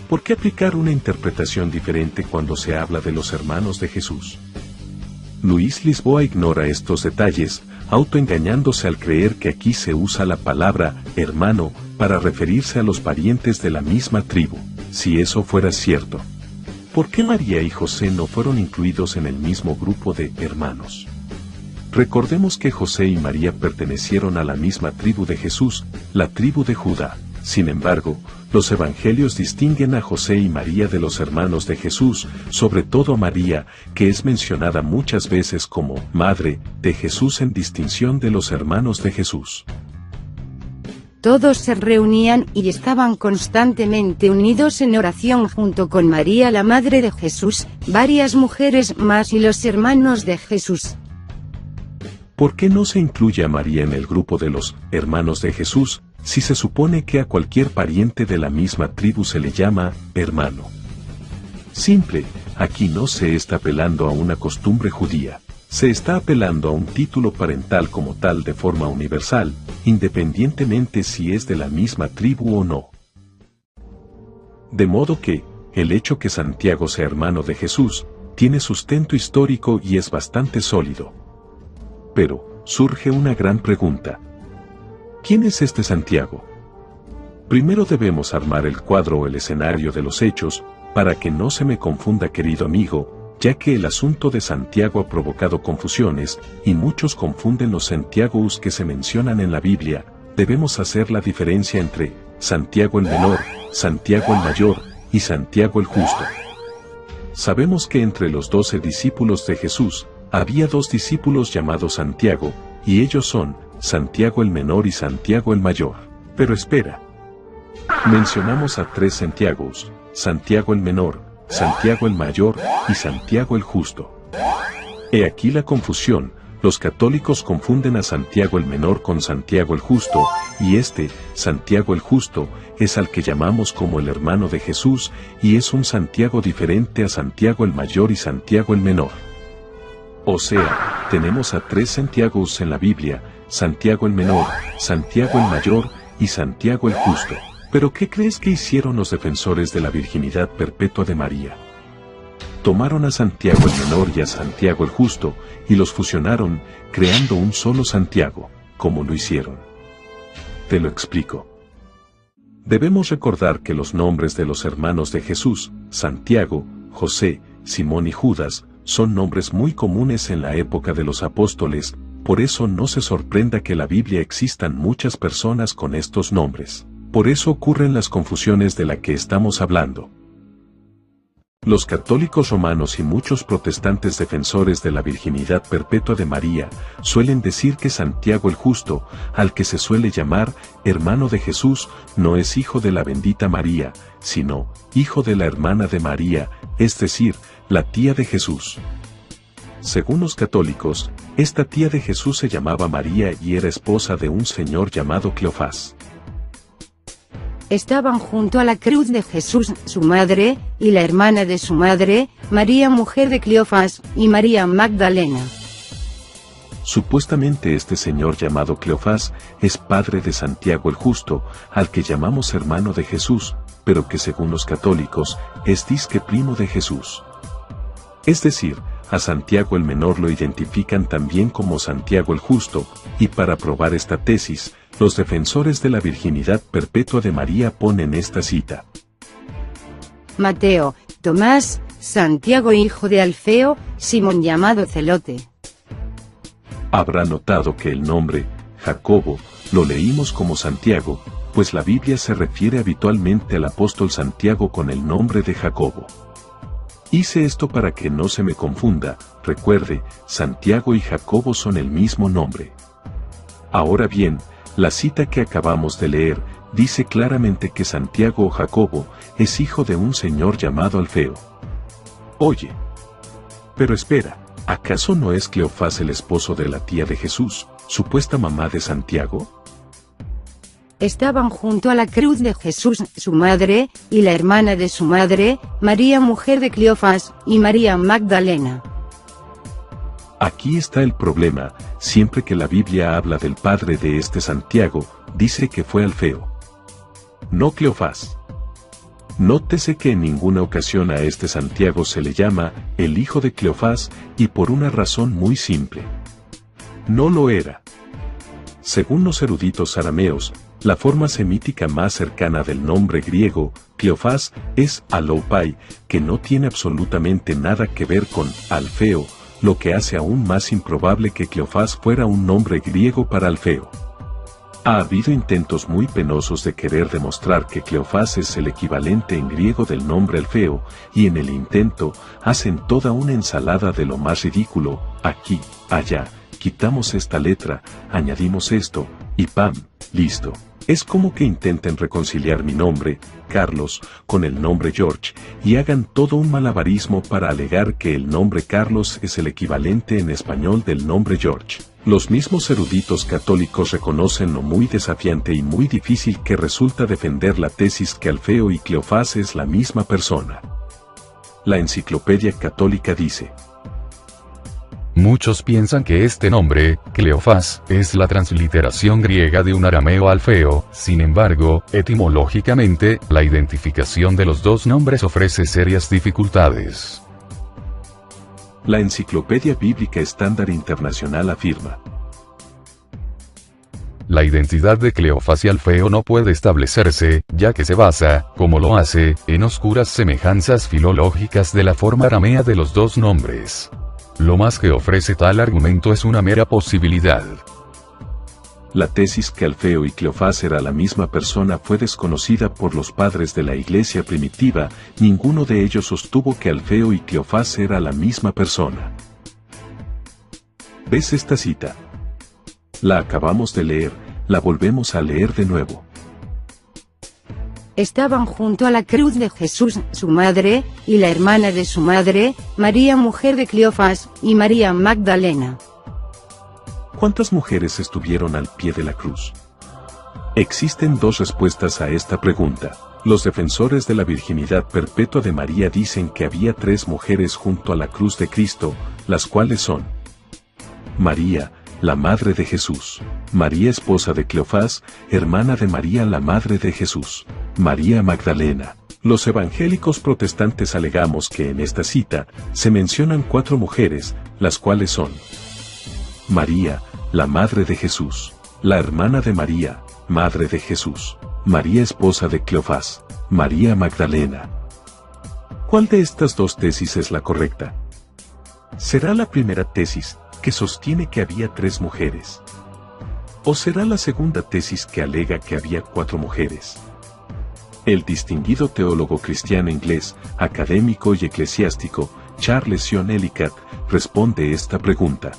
¿Por qué aplicar una interpretación diferente cuando se habla de los hermanos de Jesús? Luis Lisboa ignora estos detalles, autoengañándose al creer que aquí se usa la palabra hermano para referirse a los parientes de la misma tribu. Si eso fuera cierto, ¿por qué María y José no fueron incluidos en el mismo grupo de hermanos? Recordemos que José y María pertenecieron a la misma tribu de Jesús, la tribu de Judá. Sin embargo, los evangelios distinguen a José y María de los hermanos de Jesús, sobre todo a María, que es mencionada muchas veces como madre de Jesús en distinción de los hermanos de Jesús. Todos se reunían y estaban constantemente unidos en oración junto con María la madre de Jesús, varias mujeres más y los hermanos de Jesús. ¿Por qué no se incluye a María en el grupo de los hermanos de Jesús, si se supone que a cualquier pariente de la misma tribu se le llama hermano? Simple, aquí no se está apelando a una costumbre judía, se está apelando a un título parental como tal de forma universal, independientemente si es de la misma tribu o no. De modo que, el hecho que Santiago sea hermano de Jesús, tiene sustento histórico y es bastante sólido. Pero, surge una gran pregunta. ¿Quién es este Santiago? Primero debemos armar el cuadro o el escenario de los hechos, para que no se me confunda, querido amigo, ya que el asunto de Santiago ha provocado confusiones, y muchos confunden los Santiagos que se mencionan en la Biblia. Debemos hacer la diferencia entre Santiago el menor, Santiago el mayor, y Santiago el justo. Sabemos que entre los 12 discípulos de Jesús, había 2 discípulos llamados Santiago, y ellos son Santiago el menor y Santiago el mayor. Pero espera. Mencionamos a 3 Santiagos, Santiago el menor, Santiago el mayor y Santiago el justo. He aquí la confusión, los católicos confunden a Santiago el menor con Santiago el justo, y Santiago el justo, es al que llamamos como el hermano de Jesús, y es un Santiago diferente a Santiago el mayor y Santiago el menor. O sea, tenemos a 3 Santiagos en la Biblia, Santiago el menor, Santiago el mayor y Santiago el justo. Pero ¿qué crees que hicieron los defensores de la virginidad perpetua de María? Tomaron a Santiago el menor y a Santiago el justo, y los fusionaron, creando un solo Santiago. ¿Cómo lo hicieron? Te lo explico. Debemos recordar que los nombres de los hermanos de Jesús, Santiago, José, Simón y Judas, son nombres muy comunes en la época de los apóstoles, por eso no se sorprenda que en la Biblia existan muchas personas con estos nombres. Por eso ocurren las confusiones de las que estamos hablando. Los católicos romanos y muchos protestantes defensores de la virginidad perpetua de María, suelen decir que Santiago el justo, al que se suele llamar hermano de Jesús, no es hijo de la bendita María, sino hijo de la hermana de María, es decir, la tía de Jesús. Según los católicos, esta tía de Jesús se llamaba María y era esposa de un señor llamado Cleofás. Estaban junto a la cruz de Jesús su madre, y la hermana de su madre, María mujer de Cleofás, y María Magdalena. Supuestamente este señor llamado Cleofás es padre de Santiago el justo, al que llamamos hermano de Jesús, pero que según los católicos, es disque primo de Jesús. Es decir, a Santiago el menor lo identifican también como Santiago el justo, y para probar esta tesis, Los defensores de la virginidad perpetua de María ponen esta cita. Mateo, Tomás, Santiago hijo de Alfeo, Simón llamado Celote. Habrá notado que el nombre, Jacobo, lo leímos como Santiago, pues la Biblia se refiere habitualmente al apóstol Santiago con el nombre de Jacobo. Hice esto para que no se me confunda, recuerde, Santiago y Jacobo son el mismo nombre. Ahora bien, la cita que acabamos de leer, dice claramente que Santiago o Jacobo es hijo de un señor llamado Alfeo. Oye. Pero espera, ¿acaso no es Cleofás el esposo de la tía de Jesús, supuesta mamá de Santiago? Estaban junto a la cruz de Jesús su madre, y la hermana de su madre, María mujer de Cleofás, y María Magdalena. Aquí está el problema, siempre que la Biblia habla del padre de este Santiago, dice que fue Alfeo. No Cleofás. Nótese que en ninguna ocasión a este Santiago se le llama el hijo de Cleofás, y por una razón muy simple. No lo era. Según los eruditos arameos, la forma semítica más cercana del nombre griego, Cleofás, es Aloupai, que no tiene absolutamente nada que ver con Alfeo, lo que hace aún más improbable que Cleofás fuera un nombre griego para Alfeo. Ha habido intentos muy penosos de querer demostrar que Cleofás es el equivalente en griego del nombre Alfeo, y en el intento, hacen toda una ensalada de lo más ridículo, aquí, allá, quitamos esta letra, añadimos esto, y ¡pam!, listo. Es como que intenten reconciliar mi nombre, Carlos, con el nombre George, y hagan todo un malabarismo para alegar que el nombre Carlos es el equivalente en español del nombre George. Los mismos eruditos católicos reconocen lo muy desafiante y muy difícil que resulta defender la tesis que Alfeo y Cleofás es la misma persona. La Enciclopedia Católica dice: muchos piensan que este nombre, Cleofás, es la transliteración griega de un arameo Alfeo, sin embargo, etimológicamente, la identificación de los dos nombres ofrece serias dificultades. La Enciclopedia Bíblica Estándar Internacional afirma: la identidad de Cleofás y Alfeo no puede establecerse, ya que se basa, como lo hace, en oscuras semejanzas filológicas de la forma aramea de los dos nombres. Lo más que ofrece tal argumento es una mera posibilidad. La tesis que Alfeo y Cleofás era la misma persona fue desconocida por los padres de la Iglesia primitiva, ninguno de ellos sostuvo que Alfeo y Cleofás era la misma persona. ¿Ves esta cita? La acabamos de leer, la volvemos a leer de nuevo. Estaban junto a la cruz de Jesús su madre, y la hermana de su madre, María mujer de Cleofás, y María Magdalena. ¿Cuántas mujeres estuvieron al pie de la cruz? Existen dos respuestas a esta pregunta. Los defensores de la virginidad perpetua de María dicen que había 3 mujeres junto a la cruz de Cristo, las cuales son: María, la madre de Jesús; María esposa de Cleofás, hermana de María la madre de Jesús; María Magdalena. Los evangélicos protestantes alegamos que en esta cita, se mencionan 4 mujeres, las cuales son: María, la madre de Jesús; la hermana de María, madre de Jesús; María esposa de Cleofás; María Magdalena. ¿Cuál de estas dos tesis es la correcta? ¿Será la primera tesis, que sostiene que había 3 mujeres? ¿O será la segunda tesis que alega que había 4 mujeres? El distinguido teólogo cristiano inglés, académico y eclesiástico, Charles John Ellicott, responde esta pregunta.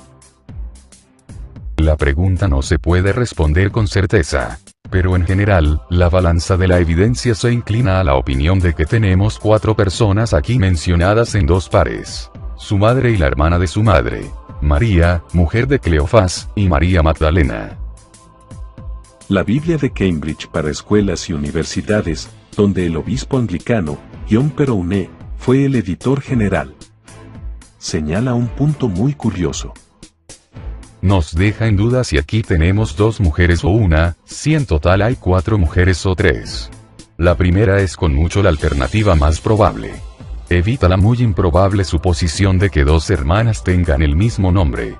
La pregunta no se puede responder con certeza. Pero en general, la balanza de la evidencia se inclina a la opinión de que tenemos 4 personas aquí mencionadas en 2 pares. Su madre y la hermana de su madre. María, mujer de Cleofás, y María Magdalena. La Biblia de Cambridge para escuelas y universidades, donde el obispo anglicano, John Perounet, fue el editor general, señala un punto muy curioso. Nos deja en duda si aquí tenemos 2 mujeres o una, si en total hay 4 mujeres o 3. La primera es con mucho la alternativa más probable. Evita la muy improbable suposición de que 2 hermanas tengan el mismo nombre.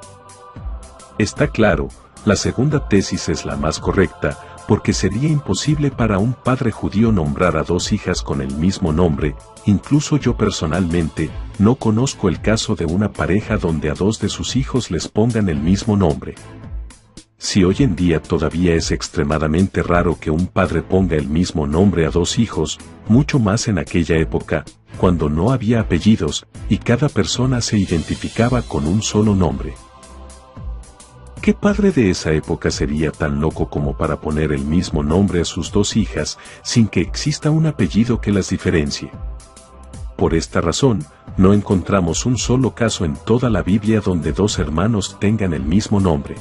Está claro, La segunda tesis es la más correcta, porque sería imposible para un padre judío nombrar a dos hijas con el mismo nombre. Incluso yo personalmente, no conozco el caso de una pareja donde a dos de sus hijos les pongan el mismo nombre. Si hoy en día todavía es extremadamente raro que un padre ponga el mismo nombre a dos hijos, mucho más en aquella época, cuando no había apellidos, y cada persona se identificaba con un solo nombre. ¿Qué padre de esa época sería tan loco como para poner el mismo nombre a sus dos hijas, sin que exista un apellido que las diferencie? Por esta razón, no encontramos un solo caso en toda la Biblia donde dos hermanos tengan el mismo nombre.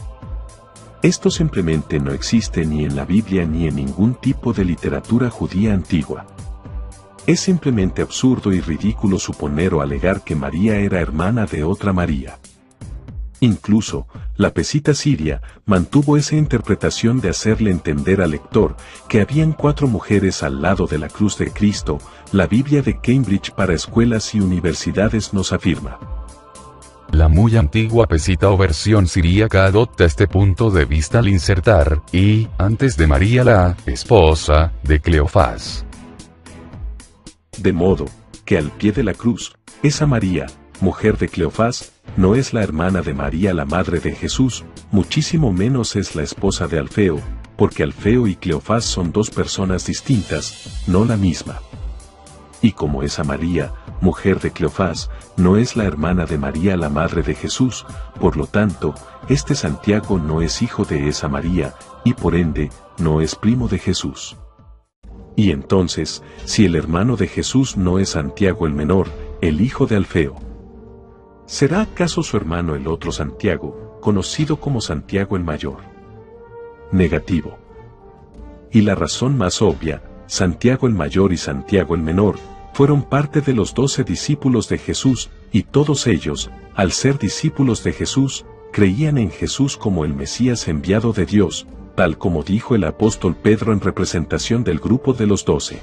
Esto simplemente no existe ni en la Biblia ni en ningún tipo de literatura judía antigua. Es simplemente absurdo y ridículo suponer o alegar que María era hermana de otra María. Incluso, la pesita siria mantuvo esa interpretación de hacerle entender al lector que habían 4 mujeres al lado de la cruz de Cristo. La Biblia de Cambridge para escuelas y universidades nos afirma. La muy antigua pesita o versión siríaca adopta este punto de vista al insertar, y, antes de María la esposa de Cleofás. De modo, que al pie de la cruz, esa María, mujer de Cleofás, no es la hermana de María la madre de Jesús, muchísimo menos es la esposa de Alfeo, porque Alfeo y Cleofás son dos personas distintas, no la misma. Y como esa María, mujer de Cleofás, no es la hermana de María la madre de Jesús, por lo tanto, este Santiago no es hijo de esa María, y por ende, no es primo de Jesús. Y entonces, si el hermano de Jesús no es Santiago el menor, el hijo de Alfeo, ¿será acaso su hermano el otro Santiago, conocido como Santiago el mayor? Negativo. Y la razón más obvia, Santiago el mayor y Santiago el menor, fueron parte de los 12 discípulos de Jesús, y todos ellos, al ser discípulos de Jesús, creían en Jesús como el Mesías enviado de Dios, tal como dijo el apóstol Pedro en representación del grupo de los 12.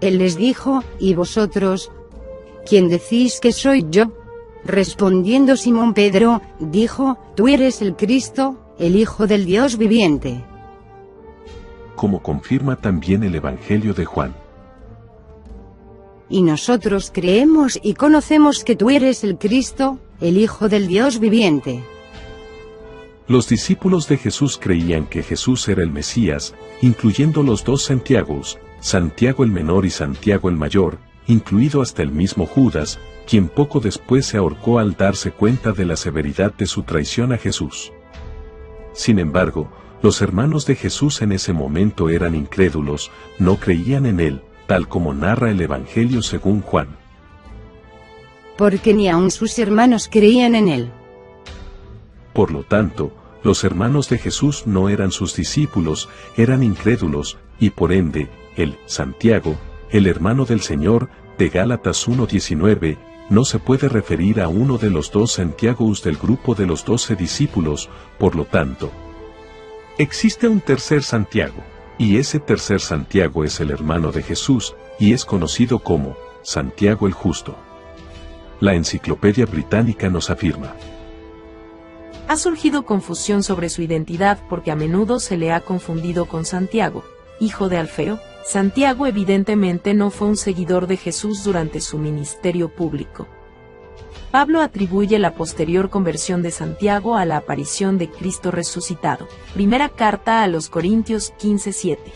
Él les dijo, ¿y vosotros? ¿Quién decís que soy yo? Respondiendo Simón Pedro, dijo, tú eres el Cristo, el Hijo del Dios viviente. Como confirma también el Evangelio de Juan. Y nosotros creemos y conocemos que tú eres el Cristo, el Hijo del Dios viviente. Los discípulos de Jesús creían que Jesús era el Mesías, incluyendo los 2 Santiagos, Santiago el menor y Santiago el mayor, incluido hasta el mismo Judas, quien poco después se ahorcó al darse cuenta de la severidad de su traición a Jesús. Sin embargo, los hermanos de Jesús en ese momento eran incrédulos, no creían en él, tal como narra el Evangelio según Juan. Porque ni aun sus hermanos creían en él. Por lo tanto, los hermanos de Jesús no eran sus discípulos, eran incrédulos, y por ende, él, Santiago, el hermano del Señor, de Gálatas 1:19, no se puede referir a uno de los 2 Santiagos del grupo de los 12 discípulos, por lo tanto, existe un tercer Santiago, y ese tercer Santiago es el hermano de Jesús, y es conocido como Santiago el Justo. La Enciclopedia Británica nos afirma. Ha surgido confusión sobre su identidad porque a menudo se le ha confundido con Santiago, hijo de Alfeo. Santiago evidentemente no fue un seguidor de Jesús durante su ministerio público. Pablo atribuye la posterior conversión de Santiago a la aparición de Cristo resucitado. Primera carta a los Corintios 15:7.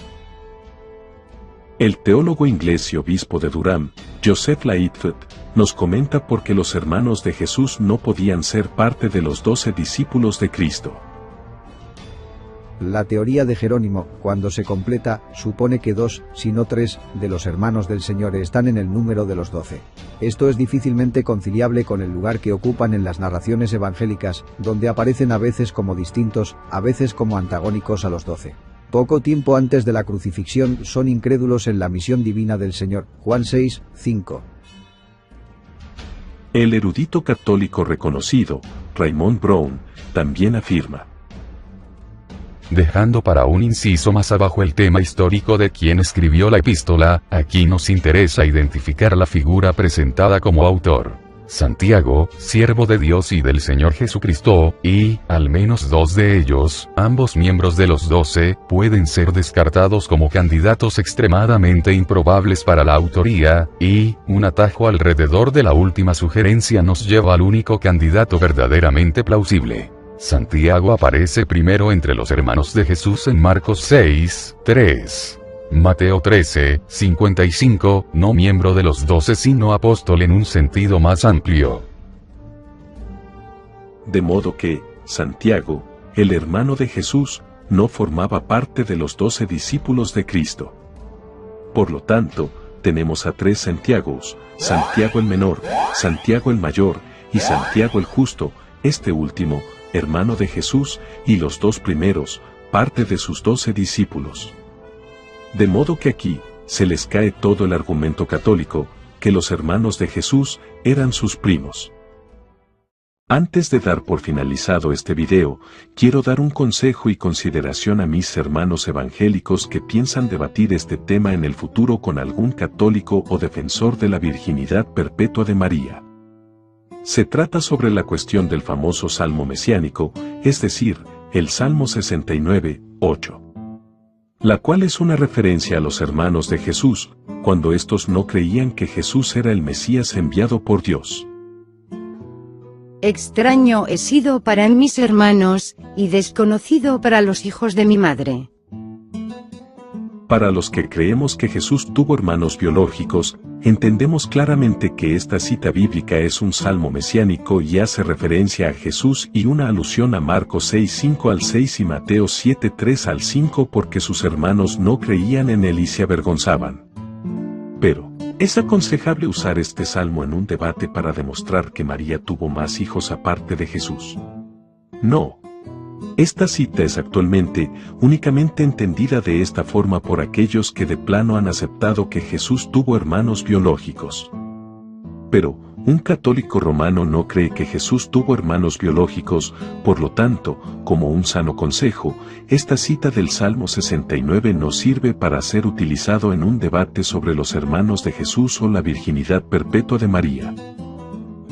El teólogo inglés y obispo de Durham, Joseph Lightfoot, nos comenta por qué los hermanos de Jesús no podían ser parte de los 12 discípulos de Cristo. La teoría de Jerónimo, cuando se completa, supone que 2, si no 3, de los hermanos del Señor están en el número de los 12. Esto es difícilmente conciliable con el lugar que ocupan en las narraciones evangélicas, donde aparecen a veces como distintos, a veces como antagónicos a los 12. Poco tiempo antes de la crucifixión son incrédulos en la misión divina del Señor, Juan 6:5. El erudito católico reconocido, Raymond Brown, también afirma. Dejando para un inciso más abajo el tema histórico de quien escribió la epístola, aquí nos interesa identificar la figura presentada como autor. Santiago, siervo de Dios y del Señor Jesucristo, y, al menos 2 de ellos, ambos miembros de los 12, pueden ser descartados como candidatos extremadamente improbables para la autoría, y, un atajo alrededor de la última sugerencia nos lleva al único candidato verdaderamente plausible. Santiago aparece primero entre los hermanos de Jesús en Marcos 6, 3. Mateo 13, 55, no miembro de los 12 sino apóstol en un sentido más amplio. De modo que, Santiago, el hermano de Jesús, no formaba parte de los 12 discípulos de Cristo. Por lo tanto, tenemos a 3 Santiagos, Santiago el menor, Santiago el mayor, y Santiago el justo, este último, hermano de Jesús, y los 2 primeros, parte de sus 12 discípulos. De modo que aquí, se les cae todo el argumento católico, que los hermanos de Jesús eran sus primos. Antes de dar por finalizado este video, quiero dar un consejo y consideración a mis hermanos evangélicos que piensan debatir este tema en el futuro con algún católico o defensor de la virginidad perpetua de María. Se trata sobre la cuestión del famoso Salmo mesiánico, es decir, el Salmo 69, 8. La cual es una referencia a los hermanos de Jesús, cuando estos no creían que Jesús era el Mesías enviado por Dios. Extraño he sido para mis hermanos, y desconocido para los hijos de mi madre. Para los que creemos que Jesús tuvo hermanos biológicos, entendemos claramente que esta cita bíblica es un salmo mesiánico y hace referencia a Jesús y una alusión a Marcos 6, 5 al 6 y Mateo 7, 3 al 5 porque sus hermanos no creían en él y se avergonzaban. Pero, ¿es aconsejable usar este salmo en un debate para demostrar que María tuvo más hijos aparte de Jesús? No. Esta cita es actualmente únicamente entendida de esta forma por aquellos que de plano han aceptado que Jesús tuvo hermanos biológicos. Pero, un católico romano no cree que Jesús tuvo hermanos biológicos, por lo tanto, como un sano consejo, esta cita del Salmo 69 no sirve para ser utilizado en un debate sobre los hermanos de Jesús o la virginidad perpetua de María.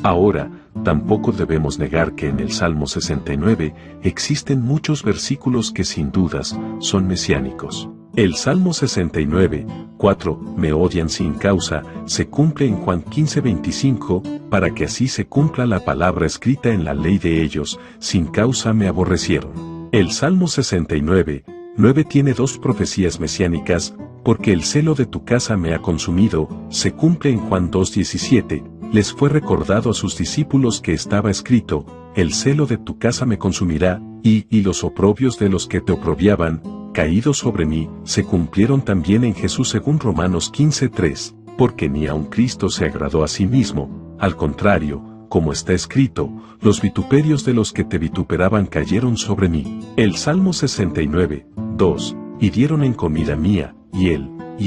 Ahora, tampoco debemos negar que en el Salmo 69 existen muchos versículos que sin dudas son mesiánicos. El Salmo 69, 4, me odian sin causa, se cumple en Juan 15:25, para que así se cumpla la palabra escrita en la ley de ellos, sin causa me aborrecieron. El Salmo 69, 9 tiene 2 profecías mesiánicas, porque el celo de tu casa me ha consumido, se cumple en Juan 2:17, les fue recordado a sus discípulos que estaba escrito, el celo de tu casa me consumirá, y los oprobios de los que te oprobiaban, caídos sobre mí, se cumplieron también en Jesús según Romanos 15:3, porque ni aun Cristo se agradó a sí mismo, al contrario, como está escrito, los vituperios de los que te vituperaban cayeron sobre mí. El Salmo 69, 2, y dieron en comida mía, y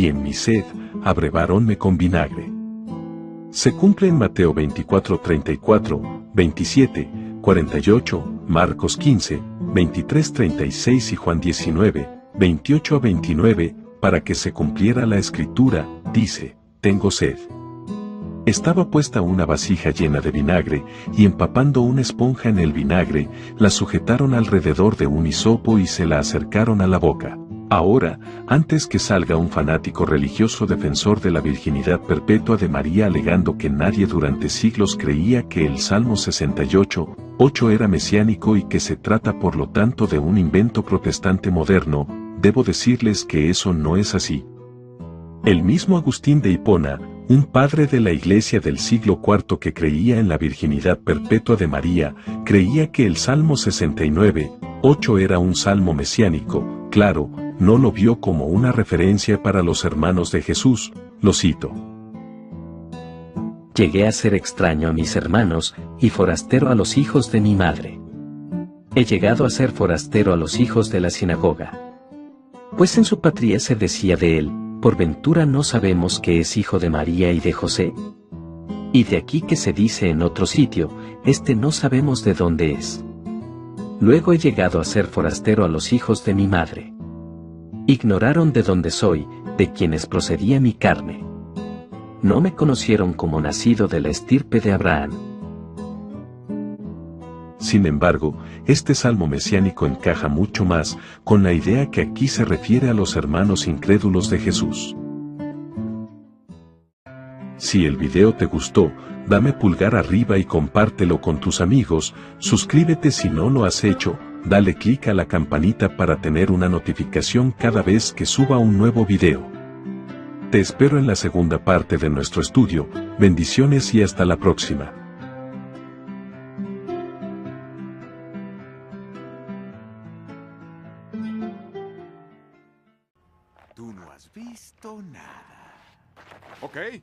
en mi sed, abreváronme con vinagre. Se cumple en Mateo 24, 34, 27, 48, Marcos 15, 23, 36 y Juan 19, 28 a 29, para que se cumpliera la escritura, dice, tengo sed. Estaba puesta una vasija llena de vinagre, y empapando una esponja en el vinagre, la sujetaron alrededor de un hisopo y se la acercaron a la boca. Ahora, antes que salga un fanático religioso defensor de la virginidad perpetua de María alegando que nadie durante siglos creía que el Salmo 68, 8 era mesiánico y que se trata por lo tanto de un invento protestante moderno, debo decirles que eso no es así. El mismo Agustín de Hipona, un padre de la Iglesia del siglo IV que creía en la virginidad perpetua de María, creía que el Salmo 69, 8 era un salmo mesiánico, claro, no lo vio como una referencia para los hermanos de Jesús, lo cito. Llegué a ser extraño a mis hermanos, y forastero a los hijos de mi madre. He llegado a ser forastero a los hijos de la sinagoga. Pues en su patria se decía de él, ¿por ventura no sabemos que es hijo de María y de José? Y de aquí que se dice en otro sitio, no sabemos de dónde es. Luego he llegado a ser forastero a los hijos de mi madre. Ignoraron de dónde soy, de quienes procedía mi carne. no me conocieron como nacido de la estirpe de Abraham. Sin embargo, este salmo mesiánico encaja mucho más con la idea que aquí se refiere a los hermanos incrédulos de Jesús. Si el video te gustó, dame pulgar arriba y compártelo con tus amigos, suscríbete si no lo has hecho, dale clic a la campanita para tener una notificación cada vez que suba un nuevo video. Te espero en la segunda parte de nuestro estudio, bendiciones y hasta la próxima. Tú no has visto nada. Ok.